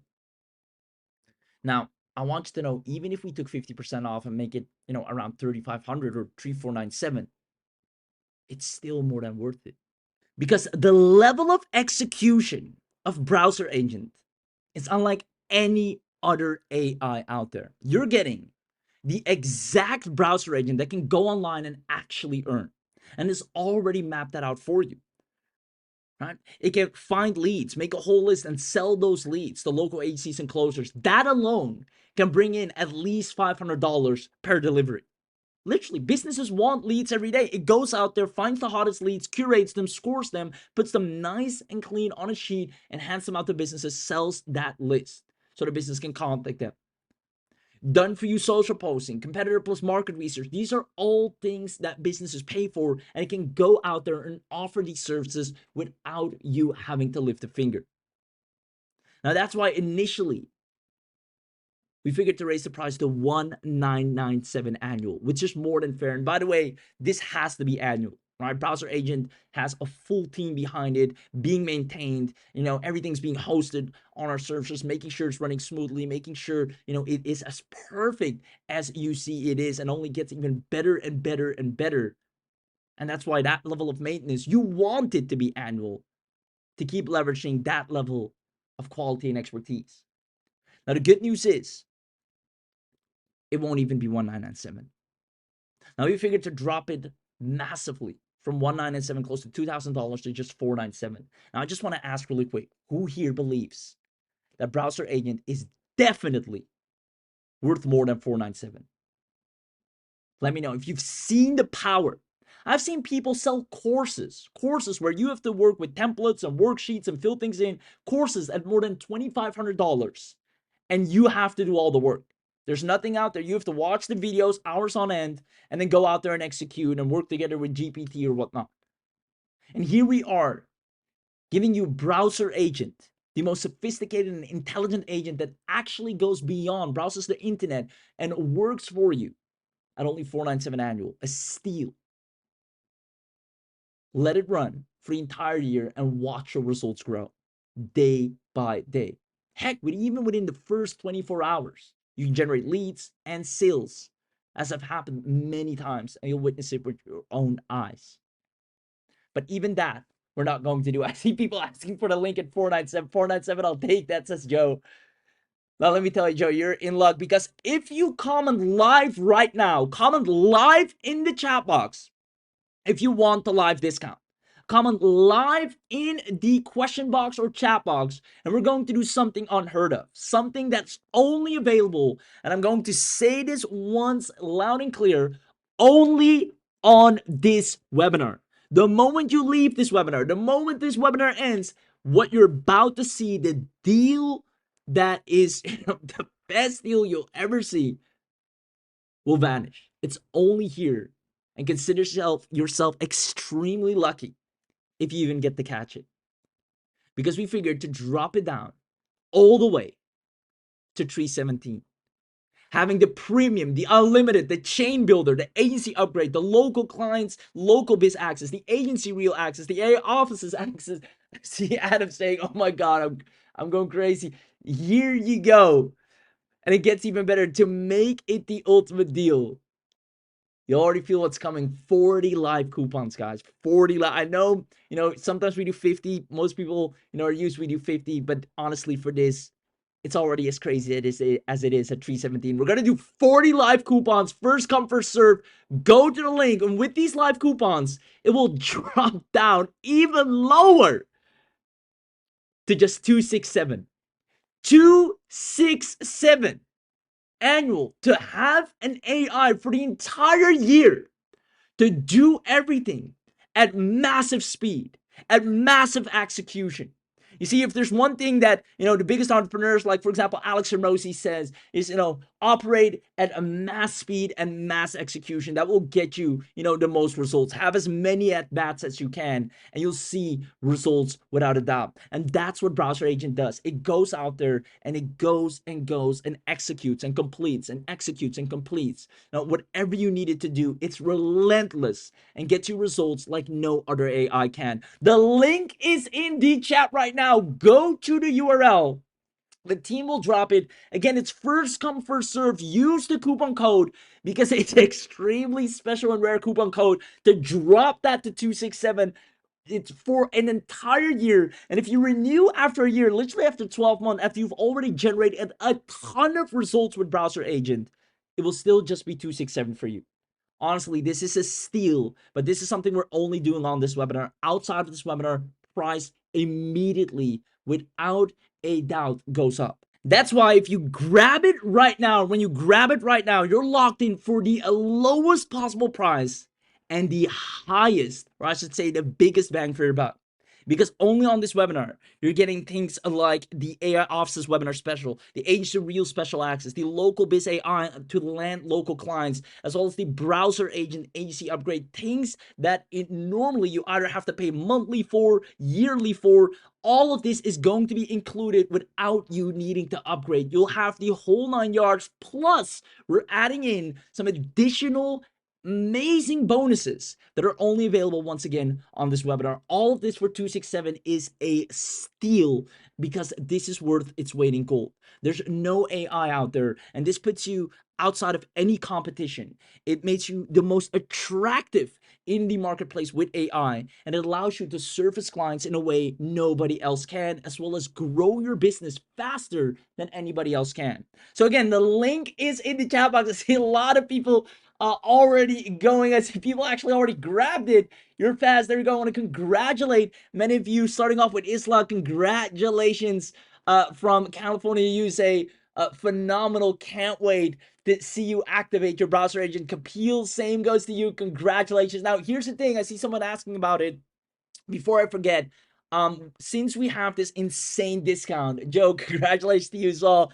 Now, I want you to know, even if we took 50% off and make it, around 3,500 or 3,497, it's still more than worth it, because the level of execution of BrowserAgent is unlike any other AI out there. You're getting the exact BrowserAgent that can go online and actually earn, and it's already mapped that out for you. Right? It can find leads, make a whole list, and sell those leads to local agencies and closers. That alone can bring in at least $500 per delivery. Literally, businesses want leads every day. It goes out there, finds the hottest leads, curates them, scores them, puts them nice and clean on a sheet, and hands them out to businesses, sells that list so the business can contact them. Done for you social posting, competitor plus market research. These are all things that businesses pay for, and it can go out there and offer these services without you having to lift a finger. Now, that's why initially we figured to raise the price to $1,997 annual, which is more than fair. And by the way, this has to be annual. Right? BrowserAgent has a full team behind it, being maintained. Everything's being hosted on our servers, making sure it's running smoothly, making sure it is as perfect as you see it is, and only gets even better and better and better. And that's why that level of maintenance, you want it to be annual to keep leveraging that level of quality and expertise. Now, the good news is it won't even be 1997. Now we figured to drop it massively from 1997 close to $2,000 to just $497. Now I just want to ask really quick, who here believes that Browser Agent is definitely worth more than $497? Let me know if you've seen the power. I've seen people sell courses where you have to work with templates and worksheets and fill things in, courses at more than $2,500, and you have to do all the work. There's nothing out there. You have to watch the videos hours on end and then go out there and execute and work together with GPT or whatnot. And here we are giving you Browser Agent, the most sophisticated and intelligent agent that actually goes beyond, browses the internet, and works for you at only $497 annual, a steal. Let it run for the entire year and watch your results grow day by day. Heck, even within the first 24 hours, you can generate leads and sales, as have happened many times, and you'll witness it with your own eyes. But even that, we're not going to do. I see people asking for the link at 497. 497, I'll take that, says Joe. Now, let me tell you, Joe, you're in luck, because if you comment live right now, comment live in the chat box if you want the live discount. Comment live in the question box or chat box, and we're going to do something unheard of, something that's only available, and I'm going to say this once loud and clear, only on this webinar. The moment you leave this webinar, the moment this webinar ends, what you're about to see, the deal that is the best deal you'll ever see, will vanish. It's only here. And consider yourself extremely lucky if you even get to catch it. Because we figured to drop it down all the way to 317. Having the premium, the unlimited, the chain builder, the agency upgrade, the local clients, local biz access, the agency real access, the AI offices access. See Adam saying, oh my God, I'm going crazy. Here you go. And it gets even better. To make it the ultimate deal, you already feel what's coming. 40 live coupons, guys. 40 live. I know, sometimes we do 50. Most people, are used, we do 50. But honestly, for this, it's already as crazy as it is at 317. We're going to do 40 live coupons. First come, first serve. Go to the link. And with these live coupons, it will drop down even lower to just 267. 267 annual to have an AI for the entire year to do everything at massive speed, at massive execution. You see, if there's one thing that, the biggest entrepreneurs, like, for example, Alex Hermosi says is, operate at a mass speed and mass execution. That will get you, the most results. Have as many at-bats as you can, and you'll see results without a doubt. And that's what Browser Agent does. It goes out there and it goes and executes and completes and executes and completes. Now, whatever you need it to do, it's relentless and gets you results like no other AI can. The link is in the chat right now. Go to the URL. The team will drop it. Again, it's first come, first serve. Use the coupon code because it's an extremely special and rare coupon code to drop that to 267. It's for an entire year. And if you renew after a year, literally after 12 months, after you've already generated a ton of results with Browser Agent, it will still just be 267 for you. Honestly, this is a steal, but this is something we're only doing on this webinar. Outside of this webinar, price immediately, without a doubt, goes up. That's why if you grab it right now, when you grab it right now, you're locked in for the lowest possible price and the highest, or I should say the biggest bang for your buck. Because only on this webinar, you're getting things like the AI Offices webinar special, the Agency Real special access, the local biz AI to land local clients, as well as the Browser Agent agency upgrade, things that normally you either have to pay monthly for, yearly for. All of this is going to be included without you needing to upgrade. You'll have the whole 9 yards, plus we're adding in some additional amazing bonuses that are only available once again on this webinar. All of this for 267 is a steal because this is worth its weight in gold. There's no AI out there, and this puts you outside of any competition. It makes you the most attractive in the marketplace with AI, and it allows you to service clients in a way nobody else can, as well as grow your business faster than anybody else can. So again, the link is in the chat box. I see a lot of people already going. I see people actually already grabbed it. You're fast. There you go. I want to congratulate many of you, starting off with Isla. Congratulations from California, USA. Phenomenal. Can't wait to see you activate your browser agent. Kapil, same goes to you. Congratulations. Now, here's the thing. I see someone asking about it. Before I forget, since we have this insane discount, Joe, congratulations to you as well.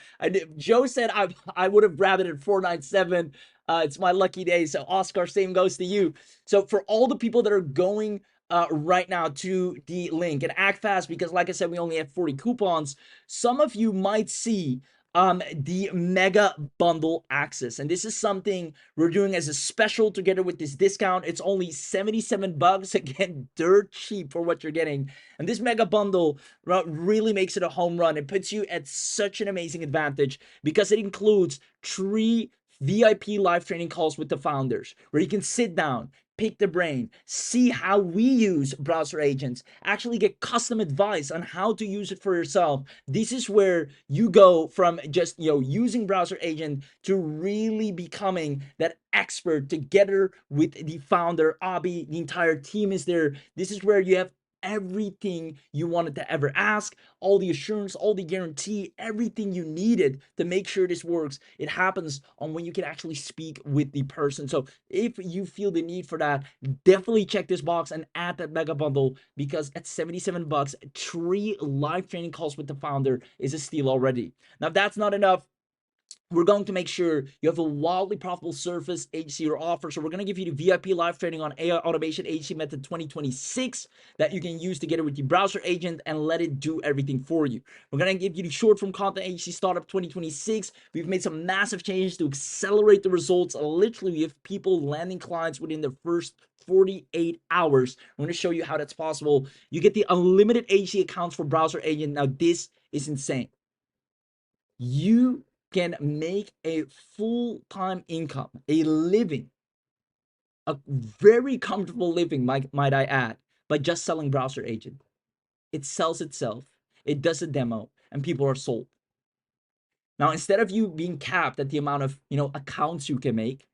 Joe said I would have grabbed it at 497. It's my lucky day. So Oscar, same goes to you. So for all the people that are going right now to the link, and act fast because like I said, we only have 40 coupons. Some of you might see the mega bundle access, and this is something we're doing as a special together with this discount. It's only 77 bucks, again, dirt cheap for what you're getting. And this mega bundle really makes it a home run. It puts you at such an amazing advantage because it includes 3 VIP live training calls with the founders where you can sit down, pick the brain, see how we use browser agents, actually get custom advice on how to use it for yourself. This is where you go from just using browser agent to really becoming that expert together with the founder Abi. The entire team is there. This is where you have everything you wanted to ever ask, all the assurance, all the guarantee, everything you needed to make sure this works. It happens on when you can actually speak with the person. So if you feel the need for that, definitely check this box and add that mega bundle, because at 77 bucks, 3 live training calls with the founder is a steal already. Now, if that's not enough, we're going to make sure you have a wildly profitable service agency or offer. So we're going to give you the VIP live training on AI Automation Agency Method 2026 that you can use together with your browser agent and let it do everything for you. We're going to give you the short form content agency startup 2026. We've made some massive changes to accelerate the results. Literally, we have people landing clients within the first 48 hours. I'm going to show you how that's possible. You get the unlimited agency accounts for browser agent. Now, this is insane. You can make a full-time income, a living, a very comfortable living, might I add, by just selling browser agent. It sells itself, it does a demo, and people are sold. Now, instead of you being capped at the amount of accounts you can make,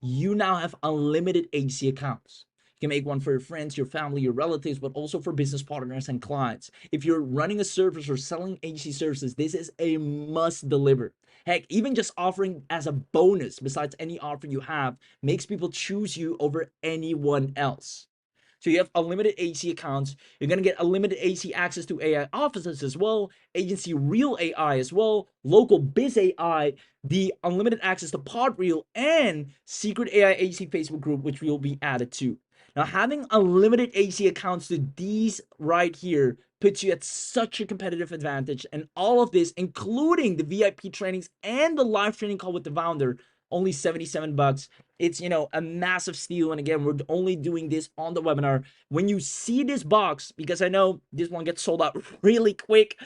you now have unlimited agency accounts. You can make one for your friends, your family, your relatives, but also for business partners and clients. If you're running a service or selling agency services, this is a must deliver. Heck, even just offering as a bonus besides any offer you have makes people choose you over anyone else. So you have unlimited AC accounts. You're going to get unlimited AC access to AI offices as well, agency real AI as well, local biz AI, the unlimited access to Podreel, and secret AI AC Facebook group, which will be added to. Now, having unlimited AC accounts to these right here puts you at such a competitive advantage. And all of this, including the VIP trainings and the live training call with the founder, only 77 bucks. It's a massive steal. And again, we're only doing this on the webinar. When you see this box, because I know this one gets sold out really quick,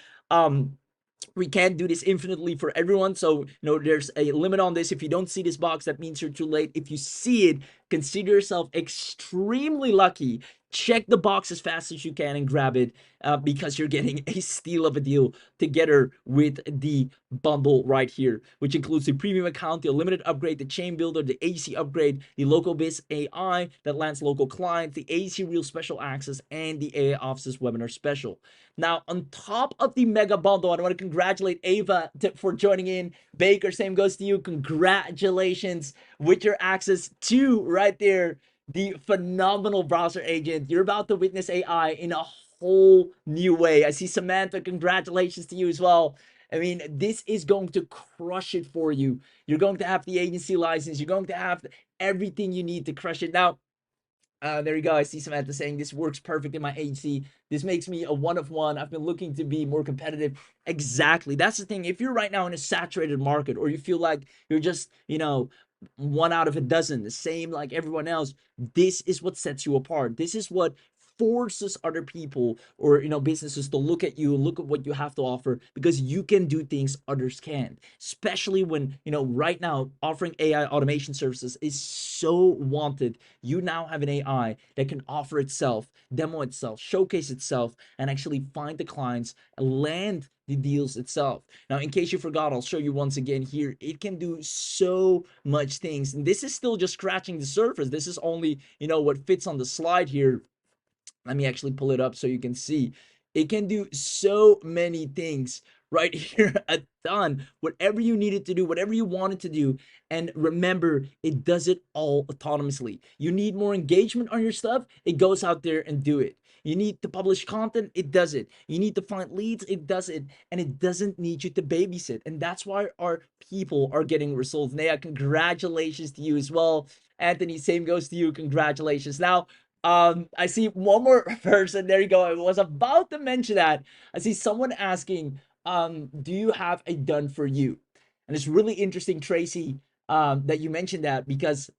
we can't do this infinitely for everyone, so there's a limit on this. If you don't see this box, that means you're too late. If you see it, consider yourself extremely lucky. Check the box as fast as you can and grab it, because you're getting a steal of a deal together with the bundle right here, which includes the premium account, the limited upgrade, the chain builder, the AC upgrade, the local biz AI that lands local clients, the AC real special access, and the AI offices webinar special. Now, on top of the mega bundle, I want to congratulate Ava for joining in. Baker, same goes to you. Congratulations with your access to right there, the phenomenal browser agent. You're about to witness AI in a whole new way. I see Samantha, congratulations to you as well. I mean, this is going to crush it for you. You're going to have the agency license. You're going to have everything you need to crush it. Now, there you go. I see Samantha saying this works perfect in my agency. This makes me a one of one. I've been looking to be more competitive. Exactly. That's the thing. If you're right now in a saturated market, or you feel like you're just, one out of a dozen, the same like everyone else. This is what sets you apart. This is what forces other people or businesses to look at you and look at what you have to offer, because you can do things others can, especially when right now offering AI automation services is so wanted. You now have an AI that can offer itself, demo itself, showcase itself, and actually find the clients, land the deals itself. Now, in case you forgot, I'll show you once again here. It can do so much things, and this is still just scratching the surface. This is only what fits on the slide here. Let me actually pull it up so you can see. It can do so many things right here, a ton. Whatever you need it to do, whatever you want it to do. And remember, it does it all autonomously. You need more engagement on your stuff, it goes out there and do it. You need to publish content, it does it. You need to find leads, it does it. And it doesn't need you to babysit. And that's why our people are getting results. Naya, congratulations to you as well. Anthony, same goes to you. Congratulations. Now, I see one more person. There you go. I was about to mention that. I see someone asking, do you have a done for you? And it's really interesting, Tracy, that you mentioned that, because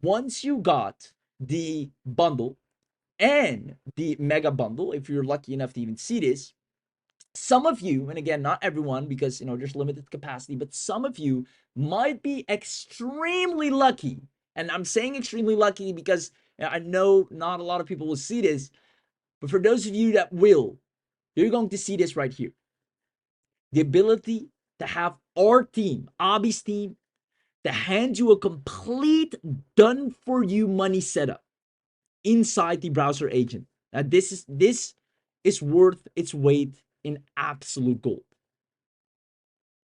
once you got the bundle and the mega bundle, if you're lucky enough to even see this, some of you, and again, not everyone, because there's limited capacity, but some of you might be extremely lucky. And I'm saying extremely lucky because I know not a lot of people will see this, but for those of you that will, you're going to see this right here. The ability to have our team, Abby's team, to hand you a complete done for you money setup inside the browser agent. Now, this is worth its weight in absolute gold.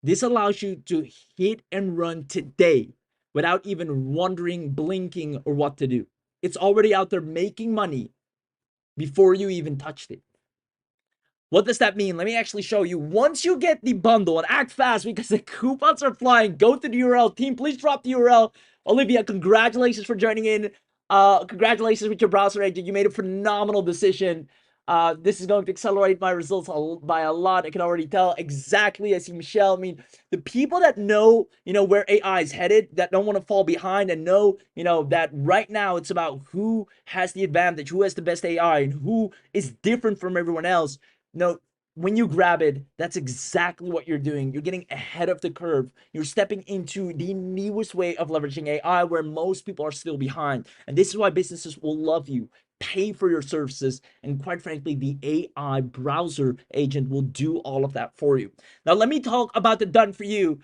This allows you to hit and run today without even wondering, blinking, or what to do. It's already out there making money before you even touched it. What does that mean? Let me actually show you. Once you get the bundle, and act fast because the coupons are flying, go to the URL. Team, please drop the URL. Olivia, congratulations for joining in. Congratulations with your browser agent. You made a phenomenal decision. This is going to accelerate my results by a lot. I can already tell exactly. I see Michelle. I mean, the people that know, where AI is headed, that don't want to fall behind, and know, that right now it's about who has the advantage, who has the best AI, and who is different from everyone else. No, when you grab it, that's exactly what you're doing. You're getting ahead of the curve. You're stepping into the newest way of leveraging AI, where most people are still behind. And this is why businesses will love you, pay for your services, and quite frankly, the AI browser agent will do all of that for you. Now, let me talk about the done for you.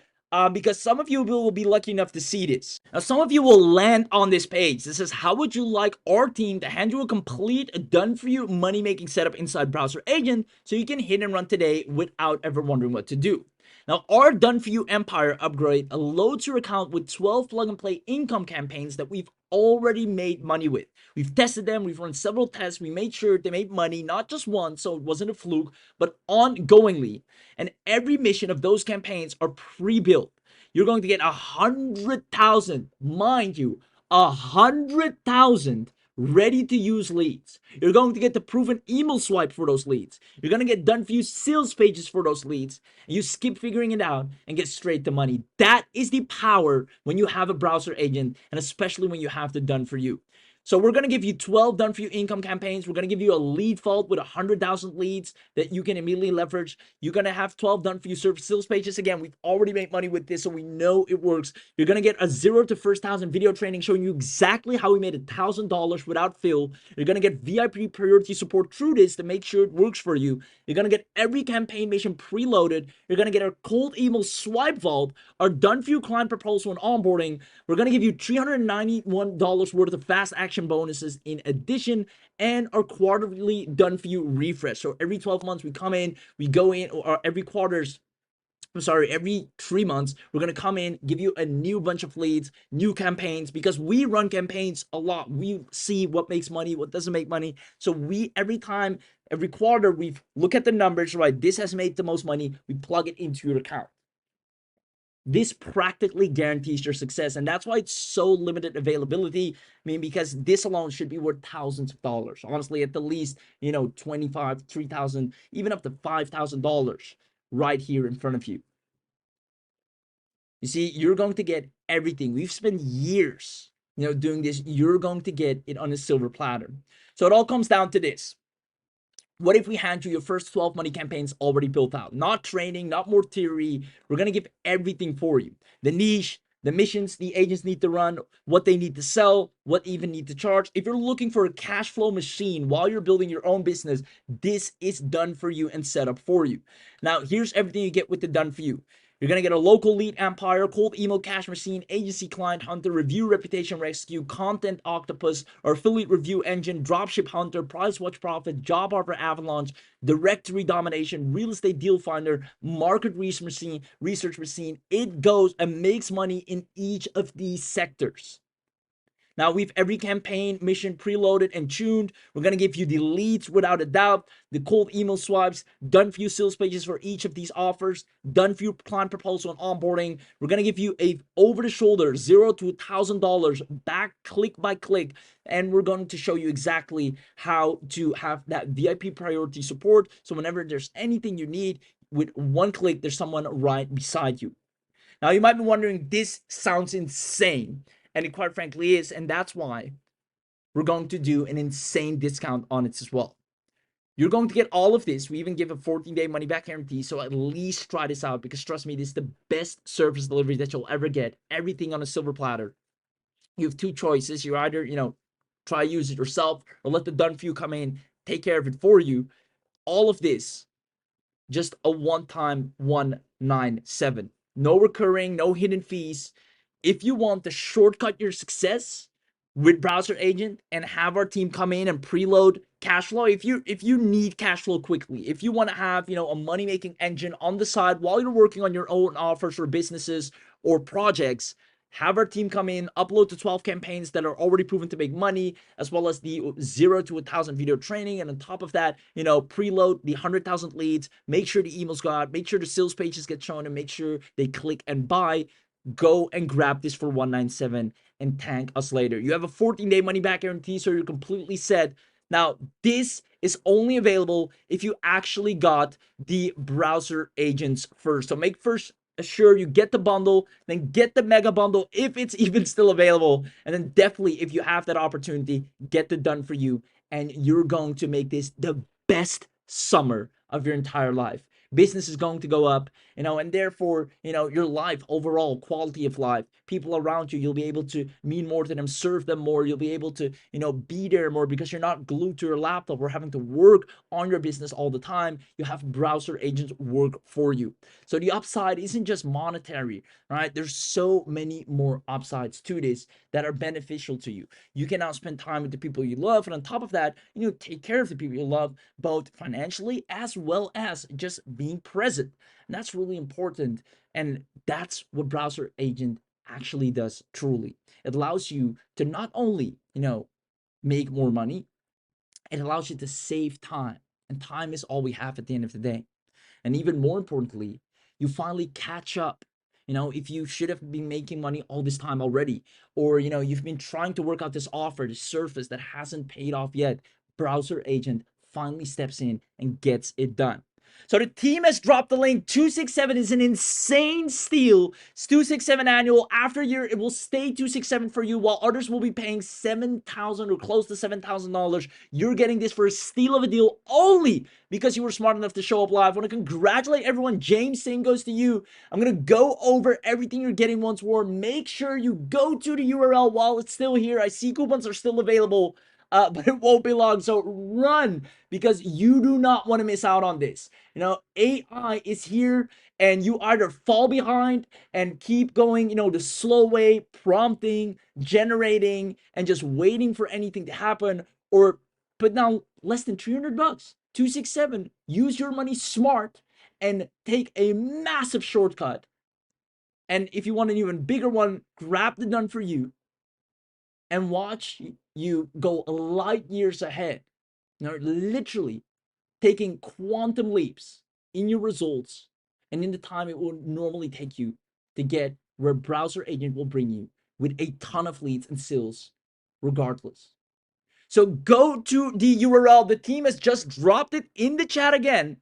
Because some of you will be lucky enough to see this. Now, some of you will land on this page. This is, how would you like our team to hand you a complete done-for-you money-making setup inside Browser Agent so you can hit and run today without ever wondering what to do? Now, our done-for-you Empire upgrade loads your account with 12 plug-and-play income campaigns that we've already made money with. We've tested them, we've run several tests, we made sure they made money, not just once, so it wasn't a fluke, but ongoingly. And every mission of those campaigns are pre-built. You're going to get 100,000, mind you, 100,000 ready to use leads. You're going to get the proven email swipe for those leads. You're going to get done for you sales pages for those leads. And you skip figuring it out and get straight to money. That is the power when you have a browser agent, and especially when you have the done for you. So we're going to give you 12 done for you income campaigns. We're going to give you a lead vault with 100,000 leads that you can immediately leverage. You're going to have 12 done for you service sales pages. Again, we've already made money with this, so we know it works. You're going to get a 0 to first 1,000 video training showing you exactly how we made $1,000 without fail. You're going to get VIP priority support through this to make sure it works for you. You're going to get every campaign mission preloaded. You're going to get our cold email swipe vault, our done for you client proposal and onboarding. We're going to give you $391 worth of fast action bonuses in addition, and our quarterly done for you refresh. So every 12 months we come in, we go in, or every 3 months, we're going to come in, give you a new bunch of leads, new campaigns, because we run campaigns a lot. We see what makes money, what doesn't make money. So every quarter, we look at the numbers, right? This has made the most money. We plug it into your account. This practically guarantees your success, and that's why it's so limited availability. I mean, because this alone should be worth thousands of dollars. Honestly, at the least, 25, 3,000, even up to $5,000 right here in front of you. You see, you're going to get everything. We've spent years, doing this. You're going to get it on a silver platter. So it all comes down to this. What if we hand you your first 12 money campaigns already built out? Not training, not more theory. We're going to give everything for you. The niche, the missions the agents need to run, what they need to sell, what even need to charge. If you're looking for a cash flow machine while you're building your own business, this is done for you and set up for you. Now, here's everything you get with the done for you. You're going to get a local lead empire, cold email cash machine, agency client hunter, review reputation rescue, content octopus, or affiliate review engine, dropship hunter, price watch profit, job offer avalanche, directory domination, real estate deal finder, market research machine. It goes and makes money in each of these sectors. Now we've every campaign mission preloaded and tuned. We're going to give you the leads without a doubt, the cold email swipes, done for you sales pages for each of these offers, done for you client proposal and onboarding. We're going to give you a over the shoulder $0 to $1,000 back click by click. And we're going to show you exactly how to have that VIP priority support. So whenever there's anything you need, with one click, there's someone right beside you. Now you might be wondering, this sounds insane. And it quite frankly is, and that's why we're going to do an insane discount on it as well. You're going to get all of this. We even give a 14-day money-back guarantee, so at least try this out, because trust me, this is the best service delivery that you'll ever get. Everything on a silver platter. You have two choices. You either, try use it yourself, or let the done for you come in, take care of it for you. All of this, just a one-time 197. No recurring, no hidden fees. If you want to shortcut your success with Browser Agent and have our team come in and preload cash flow, if you need cash flow quickly, if you want to have, a money-making engine on the side while you're working on your own offers or businesses or projects, have our team come in, upload to 12 campaigns that are already proven to make money, as well as the 0 to 1,000 video training. And on top of that, preload the 100,000 leads, make sure the emails go out, make sure the sales pages get shown, and make sure they click and buy. Go and grab this for 197 and thank us later. You have a 14-day money-back guarantee, so you're completely set. Now, this is only available if you actually got the browser agents first. So make sure you get the bundle, then get the mega bundle if it's even still available. And then definitely, if you have that opportunity, get the done for you. And you're going to make this the best summer of your entire life. Business is going to go up, and therefore, your life, overall quality of life, people around you, you'll be able to mean more to them, serve them more. You'll be able to, be there more, because you're not glued to your laptop or having to work on your business all the time. You have browser agents work for you. So the upside isn't just monetary, right? There's so many more upsides to this that are beneficial to you. You can now spend time with the people you love, and on top of that, take care of the people you love, both financially as well as just being present. And that's really important. And that's what Browser Agent actually does truly. It allows you to not only, make more money, it allows you to save time. And time is all we have at the end of the day. And even more importantly, you finally catch up. If you should have been making money all this time already, or, you've been trying to work out this offer, this service that hasn't paid off yet, Browser Agent finally steps in and gets it done. So the team has dropped the link. 267 is an insane steal. It's 267 annual. After a year, it will stay 267 for you, while others will be paying $7,000 or close to $7,000. You're getting this for a steal of a deal only because you were smart enough to show up live. I want to congratulate everyone. James, same goes to you. I'm going to go over everything you're getting once more. Make sure you go to the URL while it's still here. I see coupons are still available. But it won't be long, so run, because you do not want to miss out on this. AI is here, and you either fall behind and keep going, the slow way, prompting, generating, and just waiting for anything to happen, or put down less than $300. 267. Use your money smart and take a massive shortcut. And if you want an even bigger one, grab the done for you and watch you go light years ahead. Literally taking quantum leaps in your results and in the time it will normally take you to get where Browser Agent will bring you, with a ton of leads and sales regardless. So go to the URL. The team has just dropped it in the chat again.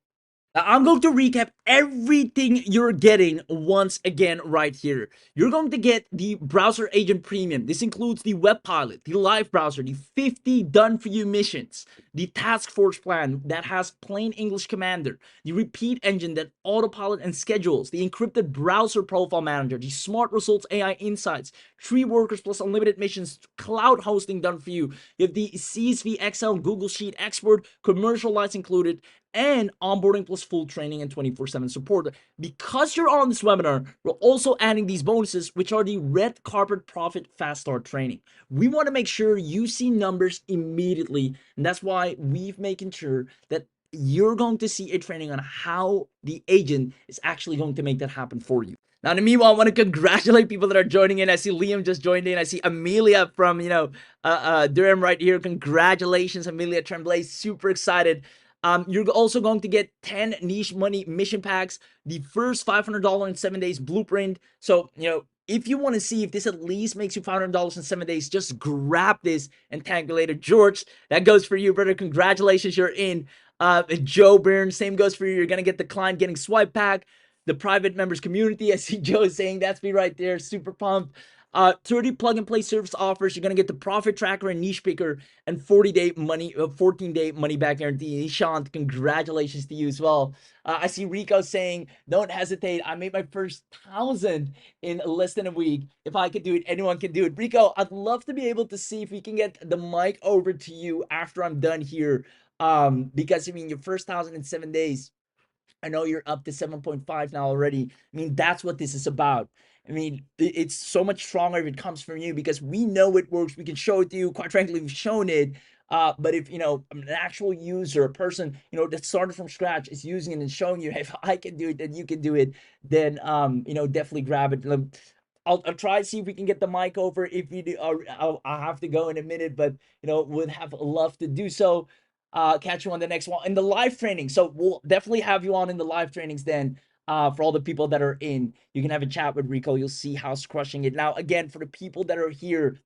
Now, I'm going to recap everything you're getting once again right here. You're going to get the Browser Agent Premium. This includes the Web Pilot, the Live Browser, the 50 done-for-you missions, the Task Force plan that has plain English Commander, the Repeat Engine that autopilot and schedules, the encrypted Browser Profile Manager, the Smart Results AI Insights, 3 workers plus unlimited missions, cloud hosting done for you. You have the CSV, Excel, Google Sheet export, commercial lights included, and onboarding plus full training and 24/7 support. Because you're on this webinar, we're also adding these bonuses, which are the Red Carpet Profit Fast Start training. We want to make sure you see numbers immediately, and that's why we've making sure that you're going to see a training on how the agent is actually going to make that happen for you. Now, in the meanwhile, I want to congratulate people that are joining in. I see Liam just joined in. I see Amelia from, Durham right here. Congratulations, Amelia Tremblay. Super excited. You're also going to get 10 niche money mission packs, the first $500 in 7 days blueprint. So, if you want to see if this at least makes you $500 in 7 days, just grab this and tag me later. George, that goes for you, brother. Congratulations, you're in. Joe Byrne, same goes for you. You're going to get the client getting swipe pack, the private members community. I see Joe saying that's me right there. Super pumped. 30 plug and play service offers. You're gonna get the profit tracker and niche picker and 14-day money back guarantee. Nishant, congratulations to you as well. I see Rico saying, "Don't hesitate. I made my first 1,000 in less than a week. If I could do it, anyone can do it." Rico, I'd love to be able to see if we can get the mic over to you after I'm done here. Because your first 1,000 in 7 days. I know you're up to 7.5 now already. That's what this is about. It's so much stronger if it comes from you because we know it works. We can show it to you. Quite frankly, we've shown it. But if an actual user, a person that started from scratch is using it and showing you, hey, if I can do it, then you can do it. Then definitely grab it. I'll try to see if we can get the mic over. If you do, I'll have to go in a minute, but would have loved to do so. Catch you on the next one in the live training. So we'll definitely have you on in the live trainings then. For all the people that are in, you can have a chat with Rico. You'll see how's crushing it. Now, again, for the people that are here,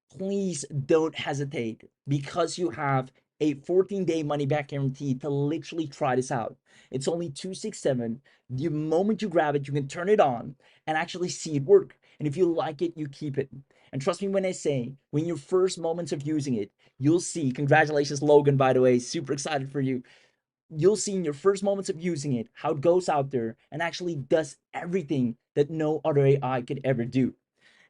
please don't hesitate because you have a 14-day money back guarantee to literally try this out. It's only 267. The moment you grab it, you can turn it on and actually see it work. And if you like it, you keep it. And trust me when I say, when your first moments of using it, you'll see. Congratulations, Logan, by the way. Super excited for you. You'll see in your first moments of using it how it goes out there and actually does everything that no other AI could ever do.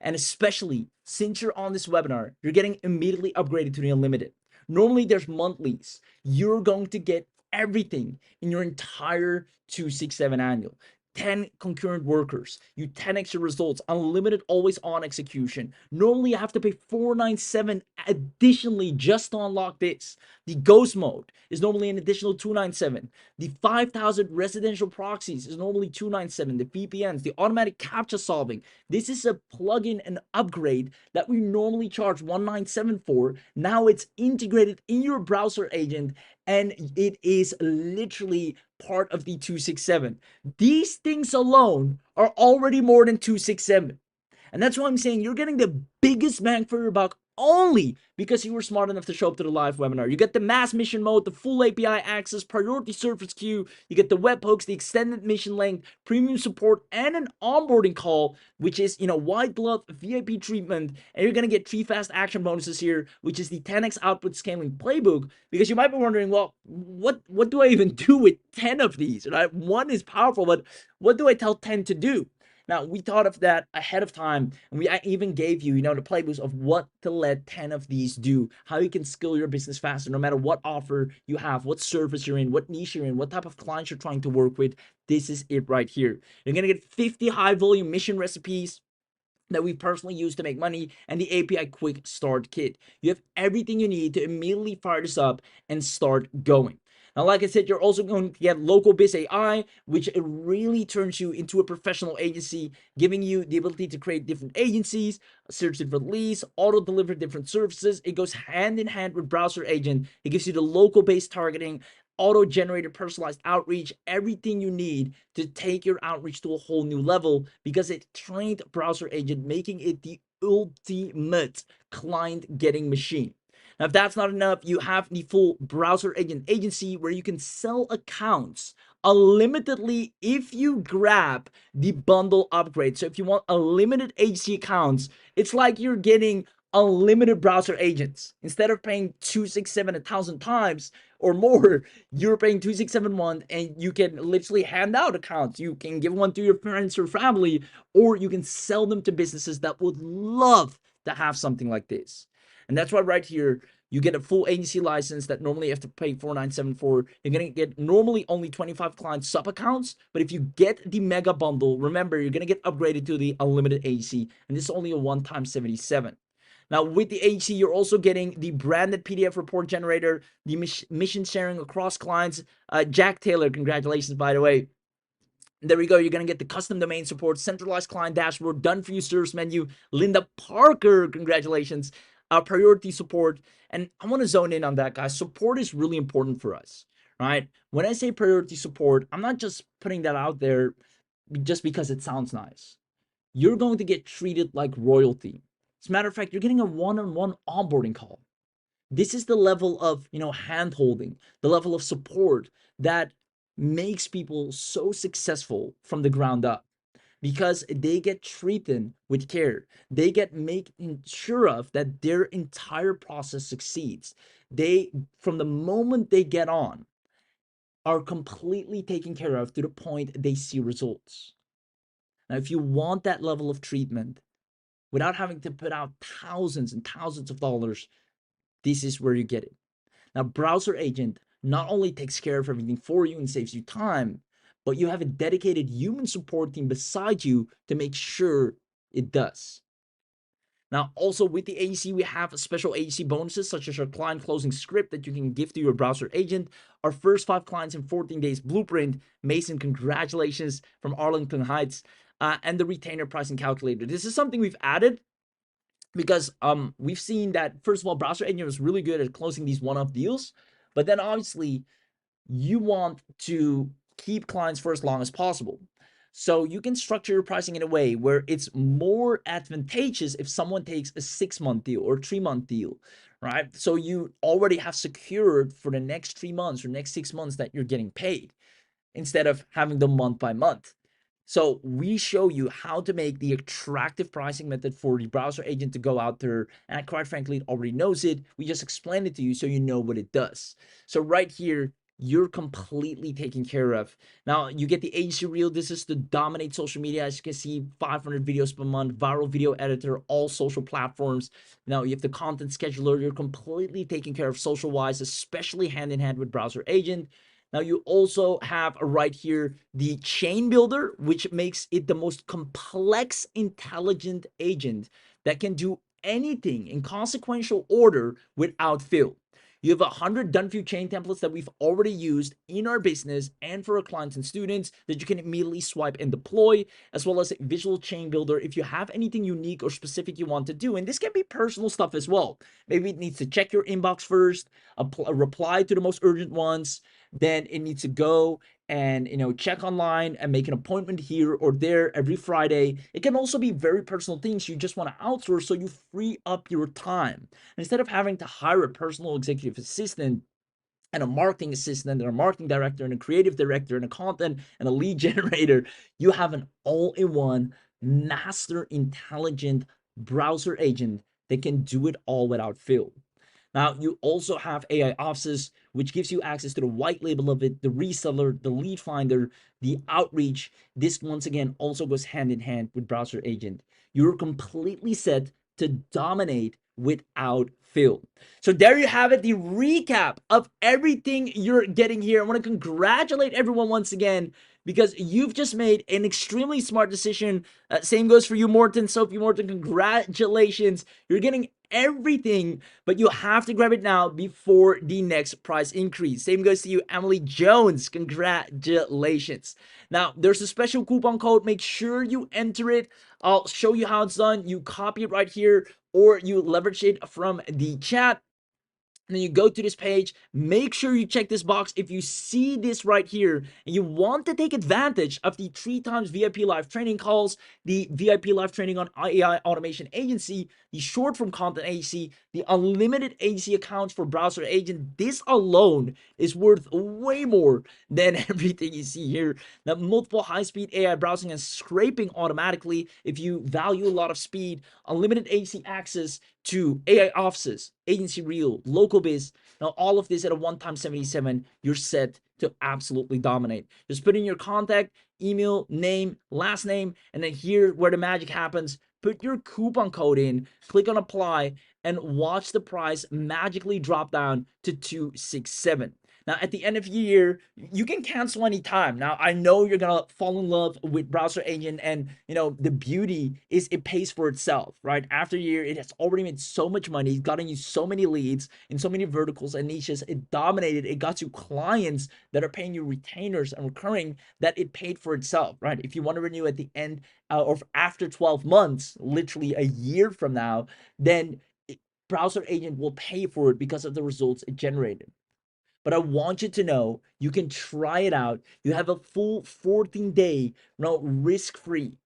And especially since you're on this webinar, you're getting immediately upgraded to the unlimited. Normally there's monthlies. You're going to get everything in your entire 267 annual. 10 concurrent workers, you 10x your results, unlimited always on execution. Normally you have to pay $497 additionally just to unlock this. The ghost mode is normally an additional $297. The 5,000 residential proxies is normally $297. The VPNs, the automatic captcha solving. This is a plugin and upgrade that we normally charge $197 for. Now it's integrated in your browser agent and it is literally part of the 267. These things alone are already more than 267. And that's why I'm saying you're getting the biggest bang for your buck only because you were smart enough to show up to the live webinar. You get the mass mission mode, the full API access, priority service queue, you get the webhooks, the extended mission length, premium support, and an onboarding call, which is, white glove VIP treatment. And you're going to get 3 fast action bonuses here, which is the 10x output scaling playbook. Because you might be wondering, well, what do I even do with 10 of these? Right? One is powerful, but what do I tell 10 to do? Now, we thought of that ahead of time, and we even gave you, the playbooks of what to let 10 of these do, how you can scale your business faster, no matter what offer you have, what service you're in, what niche you're in, what type of clients you're trying to work with. This is it right here. You're going to get 50 high-volume mission recipes that we personally use to make money, and the API Quick Start Kit. You have everything you need to immediately fire this up and start going. Now, like I said, you're also going to get Local Biz AI, which it really turns you into a professional agency, giving you the ability to create different agencies, search different leads, auto-deliver different services. It goes hand in hand with Browser Agent. It gives you the local-based targeting, auto-generated personalized outreach, everything you need to take your outreach to a whole new level because it trained Browser Agent, making it the ultimate client getting machine. Now, if that's not enough, you have the full Browser Agent agency where you can sell accounts unlimitedly if you grab the bundle upgrade. So if you want unlimited HC accounts, it's like you're getting unlimited browser agents. Instead of paying 267 1,000 times or more, you're paying 267 month, and you can literally hand out accounts. You can give one to your friends or family, or you can sell them to businesses that would love to have something like this. And that's why right here you get a full agency license that normally you have to pay $4,977 for. You're gonna get normally only 25 client sub accounts, but if you get the mega bundle, remember you're gonna get upgraded to the unlimited agency, and this is only a one-time 77. Now, with the agency, you're also getting the branded PDF report generator, the mission sharing across clients. Jack Taylor, congratulations, by the way. There we go. You're going to get the custom domain support, centralized client dashboard, done for you service menu. Linda Parker, congratulations. Priority support. And I want to zone in on that, guys. Support is really important for us, right? When I say priority support, I'm not just putting that out there just because it sounds nice. You're going to get treated like royalty. As a matter of fact, you're getting a one-on-one onboarding call. This is the level of, hand holding, the level of support that makes people so successful from the ground up, because they get treated with care. They get making sure of that their entire process succeeds. They, from the moment they get on, are completely taken care of to the point they see results. Now, if you want that level of treatment without having to put out thousands and thousands of dollars, this is where you get it. Now, Browser Agent not only takes care of everything for you and saves you time, but you have a dedicated human support team beside you to make sure it does. Now, also with the AEC, we have special AEC bonuses such as our client closing script that you can give to your browser agent, our first 5 clients in 14 days blueprint. Mason, congratulations, from Arlington Heights, and the retainer pricing calculator. This is something we've added because we've seen that, first of all, browser agent was really good at closing these one-off deals, but then obviously you want to keep clients for as long as possible. So you can structure your pricing in a way where it's more advantageous if someone takes a 6-month deal or 3-month deal, right? So you already have secured for the next 3 months or next 6 months that you're getting paid, instead of having them month by month. So we show you how to make the attractive pricing method for the browser agent to go out there. And quite frankly, it already knows it. We just explained it to you so you know what it does. So right here, you're completely taken care of. Now, you get the agency reel. This is to dominate social media. As you can see, 500 videos per month, viral video editor, all social platforms. Now, you have the content scheduler. You're completely taken care of social-wise, especially hand-in-hand with Browser Agent. Now, you also have right here the chain builder, which makes it the most complex intelligent agent that can do anything in consequential order without fail. You have 100 done for you chain templates that we've already used in our business and for our clients and students that you can immediately swipe and deploy, as well as a visual chain builder if you have anything unique or specific you want to do. And this can be personal stuff as well. Maybe it needs to check your inbox first, reply to the most urgent ones, then it needs to go and check online and make an appointment here or there every Friday. It can also be very personal things you just want to outsource, so you free up your time. And instead of having to hire a personal executive assistant and a marketing assistant and a marketing director and a creative director and a content and a lead generator, you have an all-in-one master intelligent browser agent that can do it all without fail. Now, you also have AI Offices, which gives you access to the white label of it, the reseller, the lead finder, the outreach. This, once again, also goes hand in hand with Browser Agent. You're completely set to dominate without fail. So there you have it, the recap of everything you're getting here. I want to congratulate everyone once again, because you've just made an extremely smart decision. Same goes for you, Morton. Sophie Morton, congratulations. You're getting everything, but you have to grab it now before the next price increase. Same goes to you, Emily Jones. Congratulations. Now, there's a special coupon code. Make sure you enter it. I'll show you how it's done. You copy it right here, or you leverage it from the chat. And then you go to this page, make sure you check this box. If you see this right here and you want to take advantage of the 3 times VIP live training calls, the VIP live training on AI automation agency, the short form content agency, the unlimited agency accounts for browser agent, this alone is worth way more than everything you see here. Now, multiple high-speed AI browsing and scraping automatically if you value a lot of speed, unlimited agency access to AI offices, agency reel, local biz. Now, all of this at a one-time 77, you're set to absolutely dominate. Just put in your contact, email, name, last name, and then here where the magic happens, put your coupon code in, click on apply, and watch the price magically drop down to 267. Now, at the end of the year, you can cancel anytime. Now, I know you're gonna fall in love with Browser Agent, and the beauty is it pays for itself, right? After a year, it has already made so much money. It's gotten you so many leads in so many verticals and niches. It dominated. It got you clients that are paying you retainers and recurring, that it paid for itself, right? If you want to renew at the end or after 12 months, literally a year from now, then Browser Agent will pay for it because of the results it generated. But I want you to know you can try it out. You have a full 14-day, risk-free.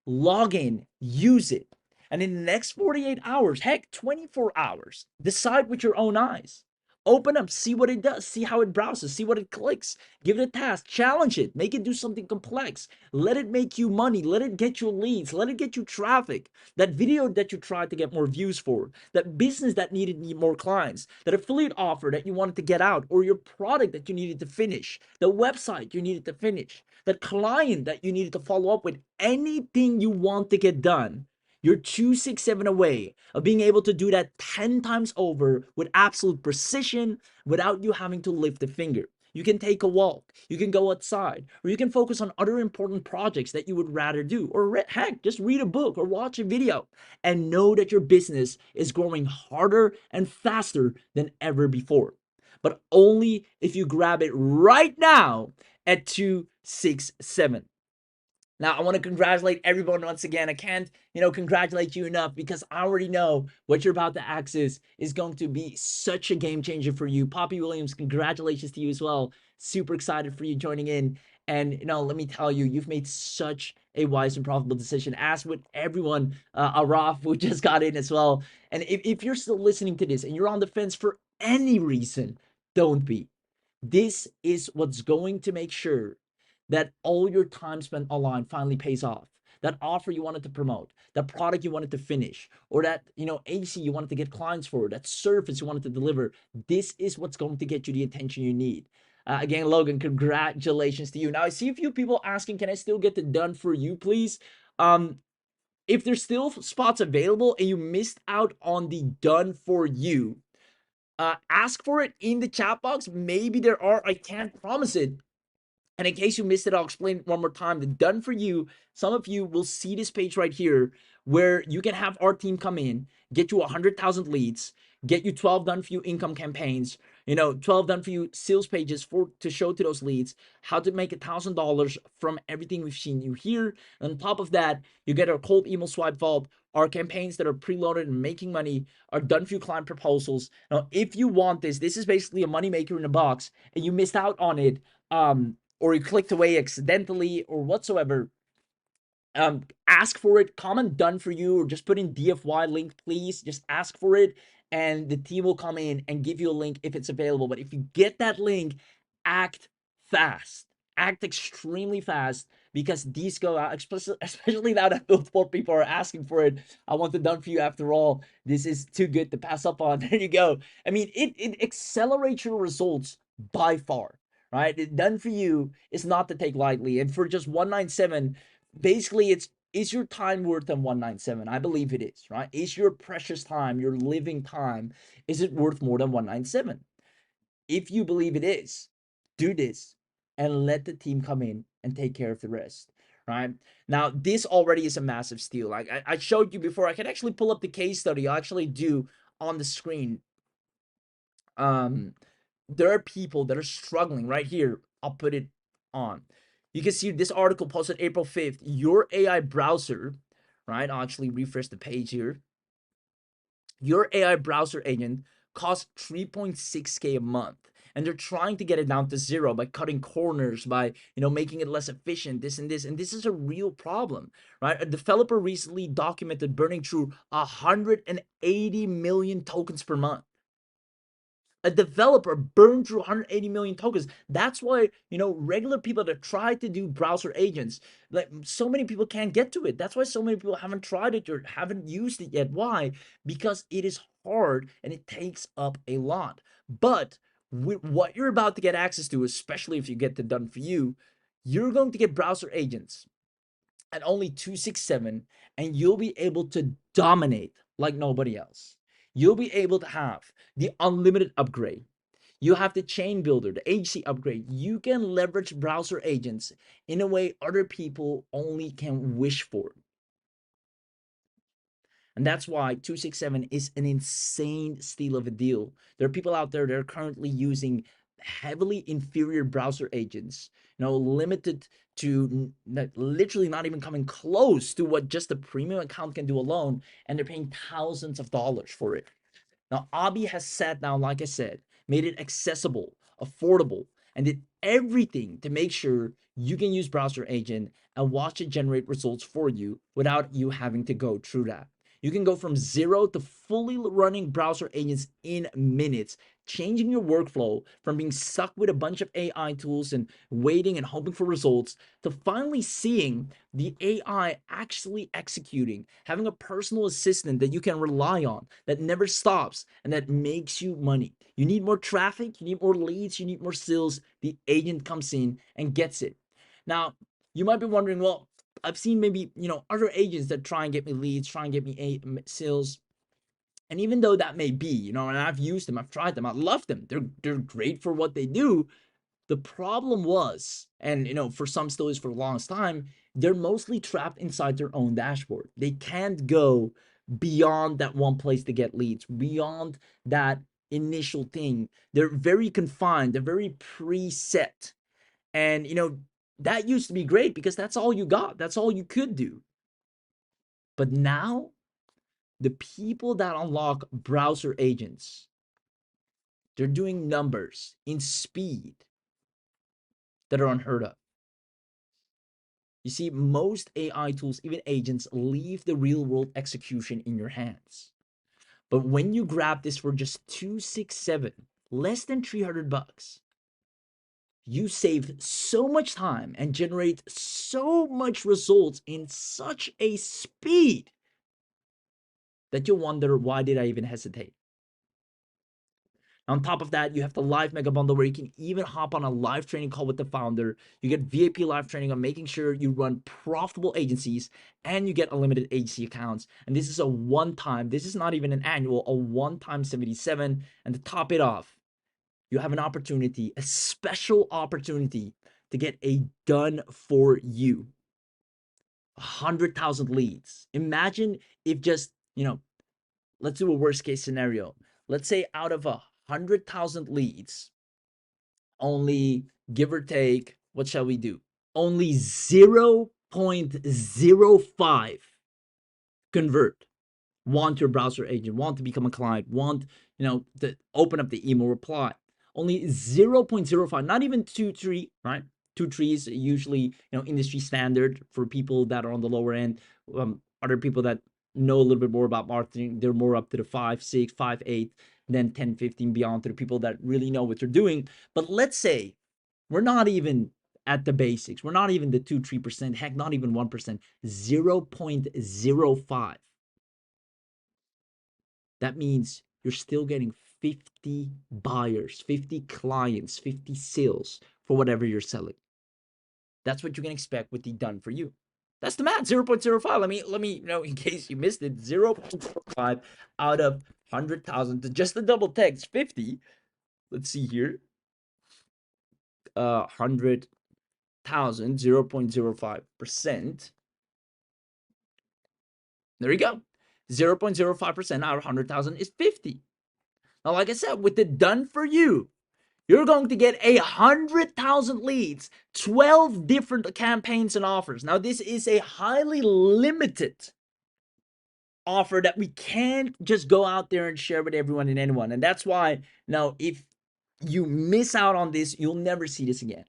Log in, use it, and in the next 48 hours, heck, 24 hours, decide with your own eyes. Open up, see what it does, see how it browses, see what it clicks, give it a task, challenge it, make it do something complex, let it make you money, let it get you leads, let it get you traffic. That video that you tried to get more views for, that business that needed more clients, that affiliate offer that you wanted to get out, or your product that you needed to finish, the website you needed to finish, that client that you needed to follow up with, anything you want to get done, you're 267 away of being able to do that 10 times over with absolute precision without you having to lift a finger. You can take a walk, you can go outside, or you can focus on other important projects that you would rather do, or heck, just read a book or watch a video and know that your business is growing harder and faster than ever before. But only if you grab it right now at 267. Now, I want to congratulate everyone once again. I can't, congratulate you enough, because I already know what you're about to access is going to be such a game changer for you. Poppy Williams, congratulations to you as well. Super excited for you joining in. And, let me tell you, you've made such a wise and profitable decision, as with everyone, Araf, who just got in as well. And if you're still listening to this and you're on the fence for any reason, don't be. This is what's going to make sure that all your time spent online finally pays off. That offer you wanted to promote, that product you wanted to finish, or that AC you wanted to get clients for, that service you wanted to deliver. This is what's going to get you the attention you need. Again, Logan, congratulations to you. Now I see a few people asking, can I still get it done for you, please? If there's still spots available and you missed out on the done for you, ask for it in the chat box. Maybe there are, I can't promise it. And in case you missed it, I'll explain it one more time. The done for you, some of you will see this page right here where you can have our team come in, get you 100,000 leads, get you 12 done for you income campaigns, 12 done for you sales pages to show to those leads, how to make $1,000 from everything we've seen you here. And on top of that, you get our cold email swipe vault, our campaigns that are preloaded and making money, our done for you client proposals. Now, if you want this is basically a moneymaker in a box and you missed out on it, or you clicked away accidentally or whatsoever, ask for it, comment done for you, or just put in DFY link, please. Just ask for it, and the team will come in and give you a link if it's available. But if you get that link, act fast. Act extremely fast, because these go out, especially now that multiple people are asking for it. I want it done for you after all. This is too good to pass up on. There you go. I mean, it accelerates your results by far, right? It done for you is not to take lightly. And for just 197, basically is your time worth than 197? I believe it is, right? Is your precious time, your living time, is it worth more than 197? If you believe it is, do this and let the team come in and take care of the rest, right? Now, this already is a massive steal. Like I showed you before, I can actually pull up the case study. I'll actually do on the screen. There are people that are struggling right here. I'll put it on. You can see this article posted April 5th. Your AI browser, right? I'll actually refresh the page here. Your AI browser agent costs 3.6K a month. And they're trying to get it down to zero by cutting corners, by making it less efficient, this and this. And this is a real problem, right? A developer recently documented burning through 180 million tokens per month. A developer burned through 180 million tokens. That's why, regular people that try to do browser agents, like so many people can't get to it. That's why so many people haven't tried it or haven't used it yet. Why? Because it is hard and it takes up a lot. But with what you're about to get access to, especially if you get it done for you, you're going to get browser agents at only 267, and you'll be able to dominate like nobody else. You'll be able to have the unlimited upgrade. You have the chain builder, the agency upgrade. You can leverage browser agents in a way other people only can wish for. And that's why 267 is an insane steal of a deal. There are people out there that are currently using heavily inferior browser agents, limited to literally not even coming close to what just a premium account can do alone, and they're paying thousands of dollars for it. Now, Abi has sat down, like I said, made it accessible, affordable, and did everything to make sure you can use Browser Agent and watch it generate results for you without you having to go through that. You can go from zero to fully running browser agents in minutes, changing your workflow from being stuck with a bunch of AI tools and waiting and hoping for results to finally seeing the AI actually executing, having a personal assistant that you can rely on, that never stops, and that makes you money. You need more traffic, you need more leads, you need more sales. The agent comes in and gets it. Now, you might be wondering, well, I've seen maybe, other agents that try and get me leads, try and get me sales. And even though that may be, and I've used them, I've tried them, I love them. They're great for what they do. The problem was, and for some still is for the longest time, they're mostly trapped inside their own dashboard. They can't go beyond that one place to get leads, beyond that initial thing. They're very confined, they're very preset. And that used to be great because that's all you got, that's all you could do. But now, the people that unlock browser agents, they're doing numbers in speed that are unheard of. You see, most AI tools, even agents, leave the real world execution in your hands. But when you grab this for just 267, less than 300 bucks, you save so much time and generate so much results in such a speed that you wonder, why did I even hesitate? On top of that, you have the live mega bundle where you can even hop on a live training call with the founder. You get VIP live training on making sure you run profitable agencies, and you get unlimited agency accounts. And this is a one-time, this is not even an annual, a one-time 77. And to top it off, you have an opportunity, a special opportunity to get a done for you 100,000 leads. Imagine if just, let's do a worst case scenario. Let's say out of 100,000 leads, only, give or take, what shall we do? Only 0.05 convert, want your browser agent, want to become a client, want, to open up the email reply. Only 0.05, not even 2-3, right? 2-3 is usually, industry standard for people that are on the lower end. Other people that know a little bit more about marketing, they're more up to the 5, 6, 5, 8, then 10, 15 beyond, to the people that really know what they're doing. But let's say we're not even at the basics. We're not even the 2-3%, heck, not even 1%, 0.05. That means you're still getting 50 buyers, 50 clients, 50 sales for whatever you're selling. That's what you can expect with the done for you. That's the math, 0.05. Let me, in case you missed it, 0.05 out of 100,000 to just the double text 50. Let's see here. 100,000, 0.05%. There you go. 0.05% out of 100,000 is 50. Now, like I said, with the done for you, you're going to get 100,000 leads, 12 different campaigns and offers. Now, this is a highly limited offer that we can't just go out there and share with everyone and anyone. And that's why now, if you miss out on this, you'll never see this again,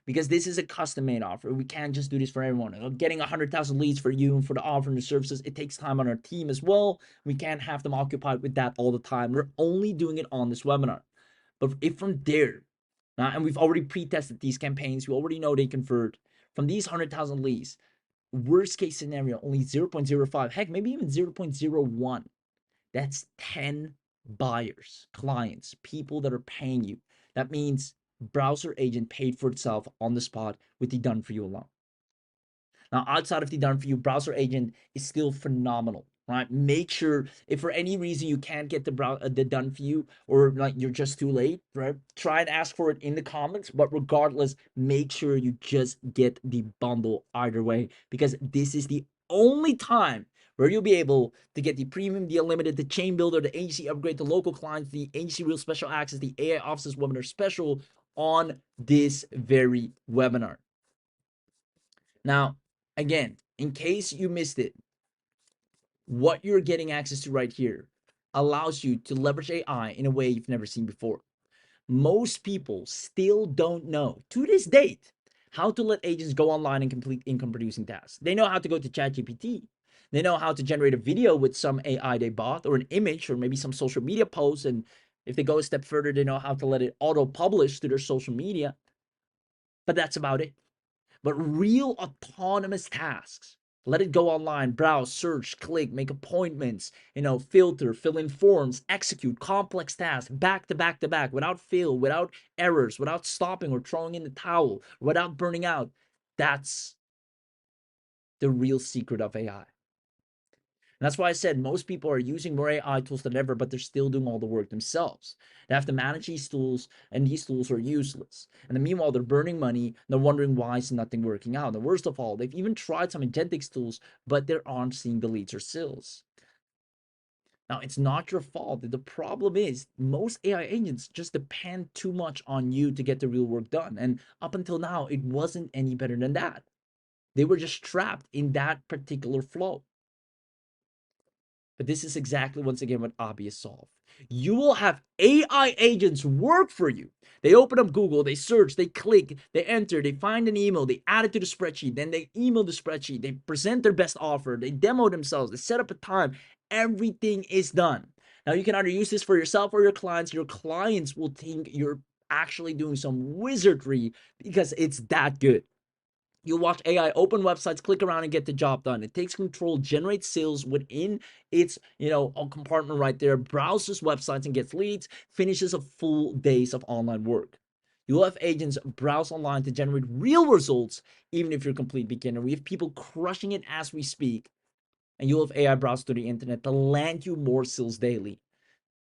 because this is a custom made offer. We can't just do this for everyone. Getting 100,000 leads for you and for the offer and the services, it takes time on our team as well. We can't have them occupied with that all the time. We're only doing it on this webinar. But if from there, and we've already pre-tested these campaigns, we already know they convert. From these 100,000 leads, worst case scenario, only 0.05, heck, maybe even 0.01. That's 10 buyers, clients, people that are paying you. That means Browser Agent paid for itself on the spot with the done for you alone. Now, outside of the done for you, Browser Agent is still phenomenal, right? Make sure if for any reason you can't get the done for you, or like you're just too late, right? Try and ask for it in the comments, but regardless, make sure you just get the bundle either way, because this is the only time where you'll be able to get the premium, the unlimited, the chain builder, the agency upgrade, the local clients, the agency real special access, the AI offices webinar special on this very webinar. Now, again, in case you missed it, what you're getting access to right here allows you to leverage AI in a way you've never seen before. Most people still don't know, to this date, how to let agents go online and complete income producing tasks. They know how to go to ChatGPT. They know how to generate a video with some AI they bought, or an image, or maybe some social media posts. And if they go a step further, they know how to let it auto publish to their social media. But that's about it. But real autonomous tasks, let it go online, browse, search, click, make appointments, filter, fill in forms, execute complex tasks back to back to back, without fail, without errors, without stopping or throwing in the towel, without burning out. That's the real secret of AI. And that's why I said most people are using more AI tools than ever, but they're still doing all the work themselves. They have to manage these tools, and these tools are useless. And then meanwhile, they're burning money. They're wondering why is nothing working out. And worst of all, they've even tried some agentics tools, but they aren't seeing the leads or sales. Now, it's not your fault. The problem is most AI agents just depend too much on you to get the real work done. And up until now, it wasn't any better than that. They were just trapped in that particular flow. But this is exactly, once again, what Abi has solved. You will have AI agents work for you. They open up Google, they search, they click, they enter, they find an email, they add it to the spreadsheet, then they email the spreadsheet, they present their best offer, they demo themselves, they set up a time. Everything is done. Now, you can either use this for yourself or your clients. Your clients will think you're actually doing some wizardry because it's that good. You watch AI open websites, click around, and get the job done. It takes control, generates sales within its, a compartment right there, browses websites and gets leads, finishes a full days of online work. You'll have agents browse online to generate real results, even if you're a complete beginner. We have people crushing it as we speak, and you'll have AI browse through the internet to land you more sales daily.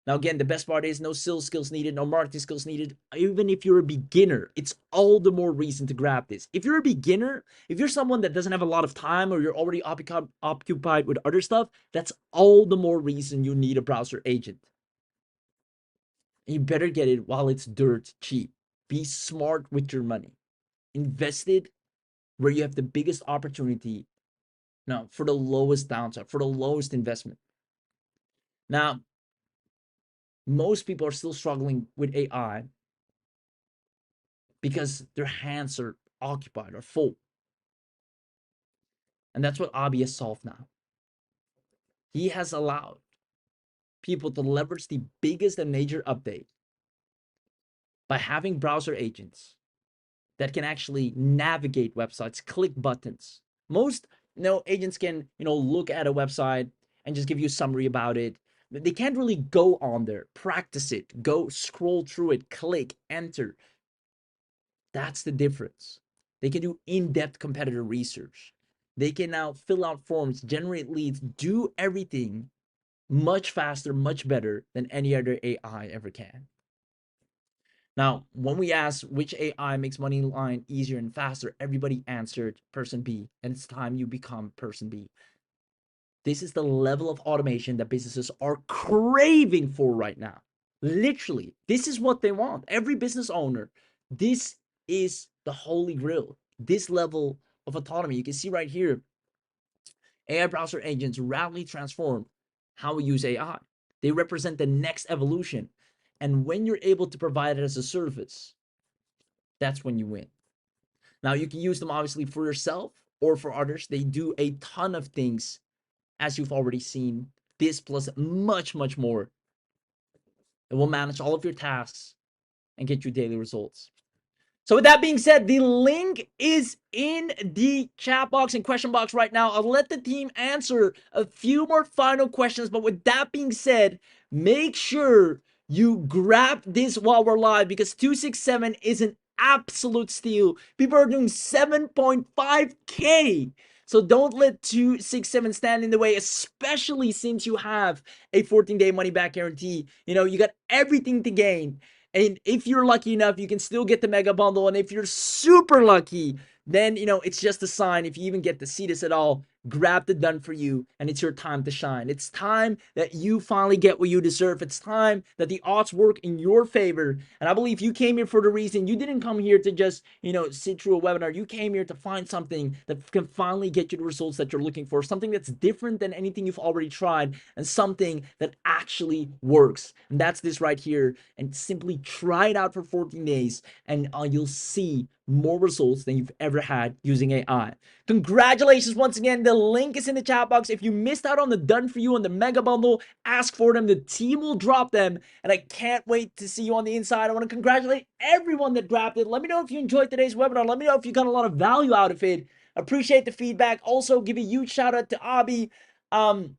Now, again, the best part is no sales skills needed, no marketing skills needed. Even if you're a beginner, it's all the more reason to grab this. If you're a beginner, if you're someone that doesn't have a lot of time, or you're already occupied with other stuff, that's all the more reason you need a browser agent. And you better get it while it's dirt cheap. Be smart with your money. Invest it where you have the biggest opportunity. Now, for the lowest downside, for the lowest investment. Now, most people are still struggling with AI because their hands are occupied or full. And that's what Abi has solved now. He has allowed people to leverage the biggest and major update by having browser agents that can actually navigate websites, click buttons. Most agents can look at a website and just give you a summary about it. They can't really go on there, practice it, go scroll through it, click, enter. That's the difference. They can do in-depth competitor research. They can now fill out forms, generate leads, do everything much faster, much better than any other AI ever can. Now, when we ask which AI makes money line easier and faster, everybody answered person B, and it's time you become person B. This is the level of automation that businesses are craving for right now. Literally, this is what they want. Every business owner, this is the holy grail. This level of autonomy. You can see right here, AI browser agents radically transform how we use AI. They represent the next evolution. And when you're able to provide it as a service, that's when you win. Now, you can use them obviously for yourself or for others. They do a ton of things, as you've already seen. This plus much, much more. It will manage all of your tasks and get you daily results. So with that being said, the link is in the chat box and question box right now. I'll let the team answer a few more final questions. But with that being said, make sure you grab this while we're live, because 267 is an absolute steal. People are doing 7.5K. So don't let 267 stand in the way, especially since you have a 14-day money back guarantee. You know, you got everything to gain. And if you're lucky enough, you can still get the mega bundle. And if you're super lucky, then, you know, it's just a sign. If you even get to see this at all, grab the done for you, and it's your time to shine. It's time that you finally get what you deserve. It's time that the odds work in your favor. And I believe you came here for the reason. You didn't come here to just, you know, sit through a webinar. You came here to find something that can finally get you the results that you're looking for, something that's different than anything you've already tried, and something that actually works. And that's this right here. And simply try it out for 14 days, and you'll see more results than you've ever had using AI. Congratulations once again. The link is in the chat box. If you missed out on the done for you on the mega bundle, ask for them. The team will drop them, and I can't wait to see you on the inside. I want to congratulate everyone that grabbed it. Let me know if you enjoyed today's webinar. Let me know if you got a lot of value out of it. Appreciate the feedback. Also, give a huge shout out to Abby. And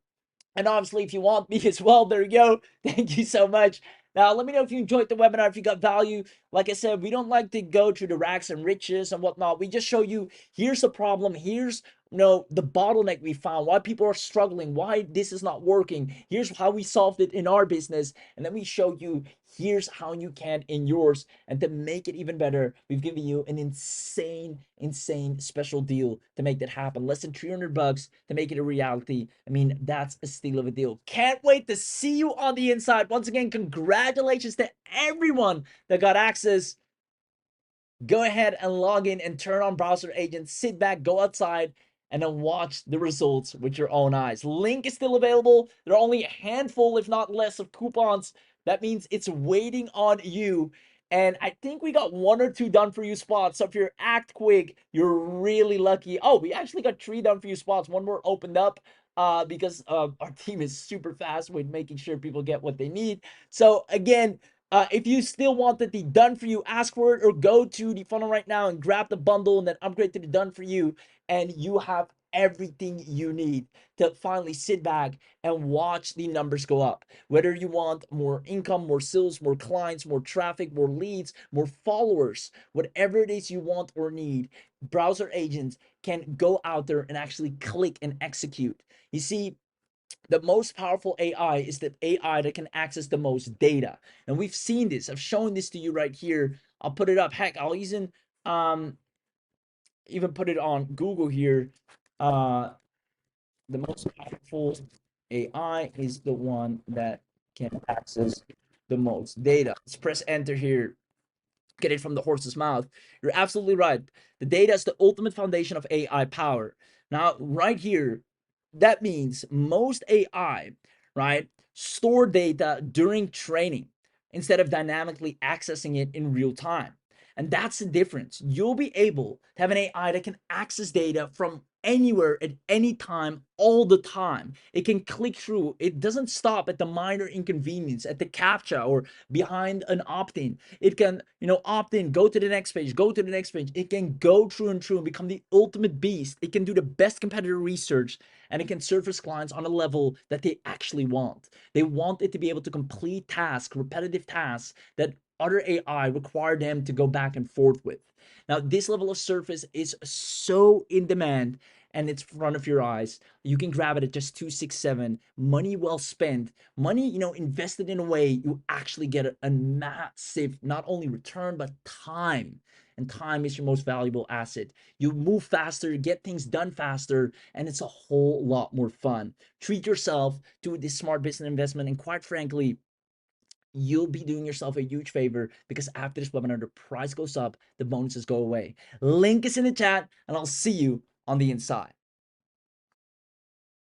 obviously, if you want me as well, there you go. Thank you so much. Now, let me know if you enjoyed the webinar, if you got value. Like I said, we don't like to go through the racks and riches and whatnot. We just show you, here's the problem. Here's, you know, the bottleneck we found, why people are struggling, why this is not working. Here's how we solved it in our business. And then we show you, here's how you can in yours. And to make it even better, we've given you an insane special deal to make that happen. Less than $300 to make it a reality. I mean, that's a steal of a deal. Can't wait to see you on the inside. Once again, congratulations to everyone that got access. Go ahead and log in and turn on Browser Agent. Sit back, go outside, and then watch the results with your own eyes. Link is still available. There are only a handful, if not less, of coupons. That means it's waiting on you. And I think we got 1 or 2 done for you spots. So if you're act quick, you're really lucky. Oh, we actually got 3 done for you spots. 1 more opened up because our team is super fast with making sure people get what they need. So again, if you still want the done for you, ask for it, or go to the funnel right now and grab the bundle and then upgrade to the done for you, and you have everything you need to finally sit back and watch the numbers go up. Whether you want more income, more sales, more clients, more traffic, more leads, more followers, whatever it is you want or need, browser agents can go out there and actually click and execute. You see, the most powerful AI is the AI that can access the most data. And we've seen this. I've shown this to you right here. I'll put it up. Heck, I'll even put it on Google here. The most powerful AI is the one that can access the most data. Let's press enter here. Get it from the horse's mouth. You're absolutely right. The data is the ultimate foundation of AI power. Now, right here, that means most AI, right, store data during training instead of dynamically accessing it in real time. And that's the difference. You'll be able to have an AI that can access data from anywhere at any time, all the time. It can click through. It doesn't stop at the minor inconvenience, at the captcha or behind an opt-in. It can, you know, opt in, go to the next page, go to the next page. It can go through and through and become the ultimate beast. It can do the best competitor research, and it can service clients on a level that they actually want. They want it to be able to complete tasks, repetitive tasks that other AI require them to go back and forth with. Now, this level of service is so in demand, and it's in front of your eyes. You can grab it at just 267. Money well spent. Money, you know, invested in a way you actually get a massive, not only return, but time. And time is your most valuable asset. You move faster, get things done faster, and it's a whole lot more fun. Treat yourself to this smart business investment, and quite frankly, you'll be doing yourself a huge favor, because after this webinar, the price goes up, the bonuses go away. Link is in the chat, and I'll see you on the inside.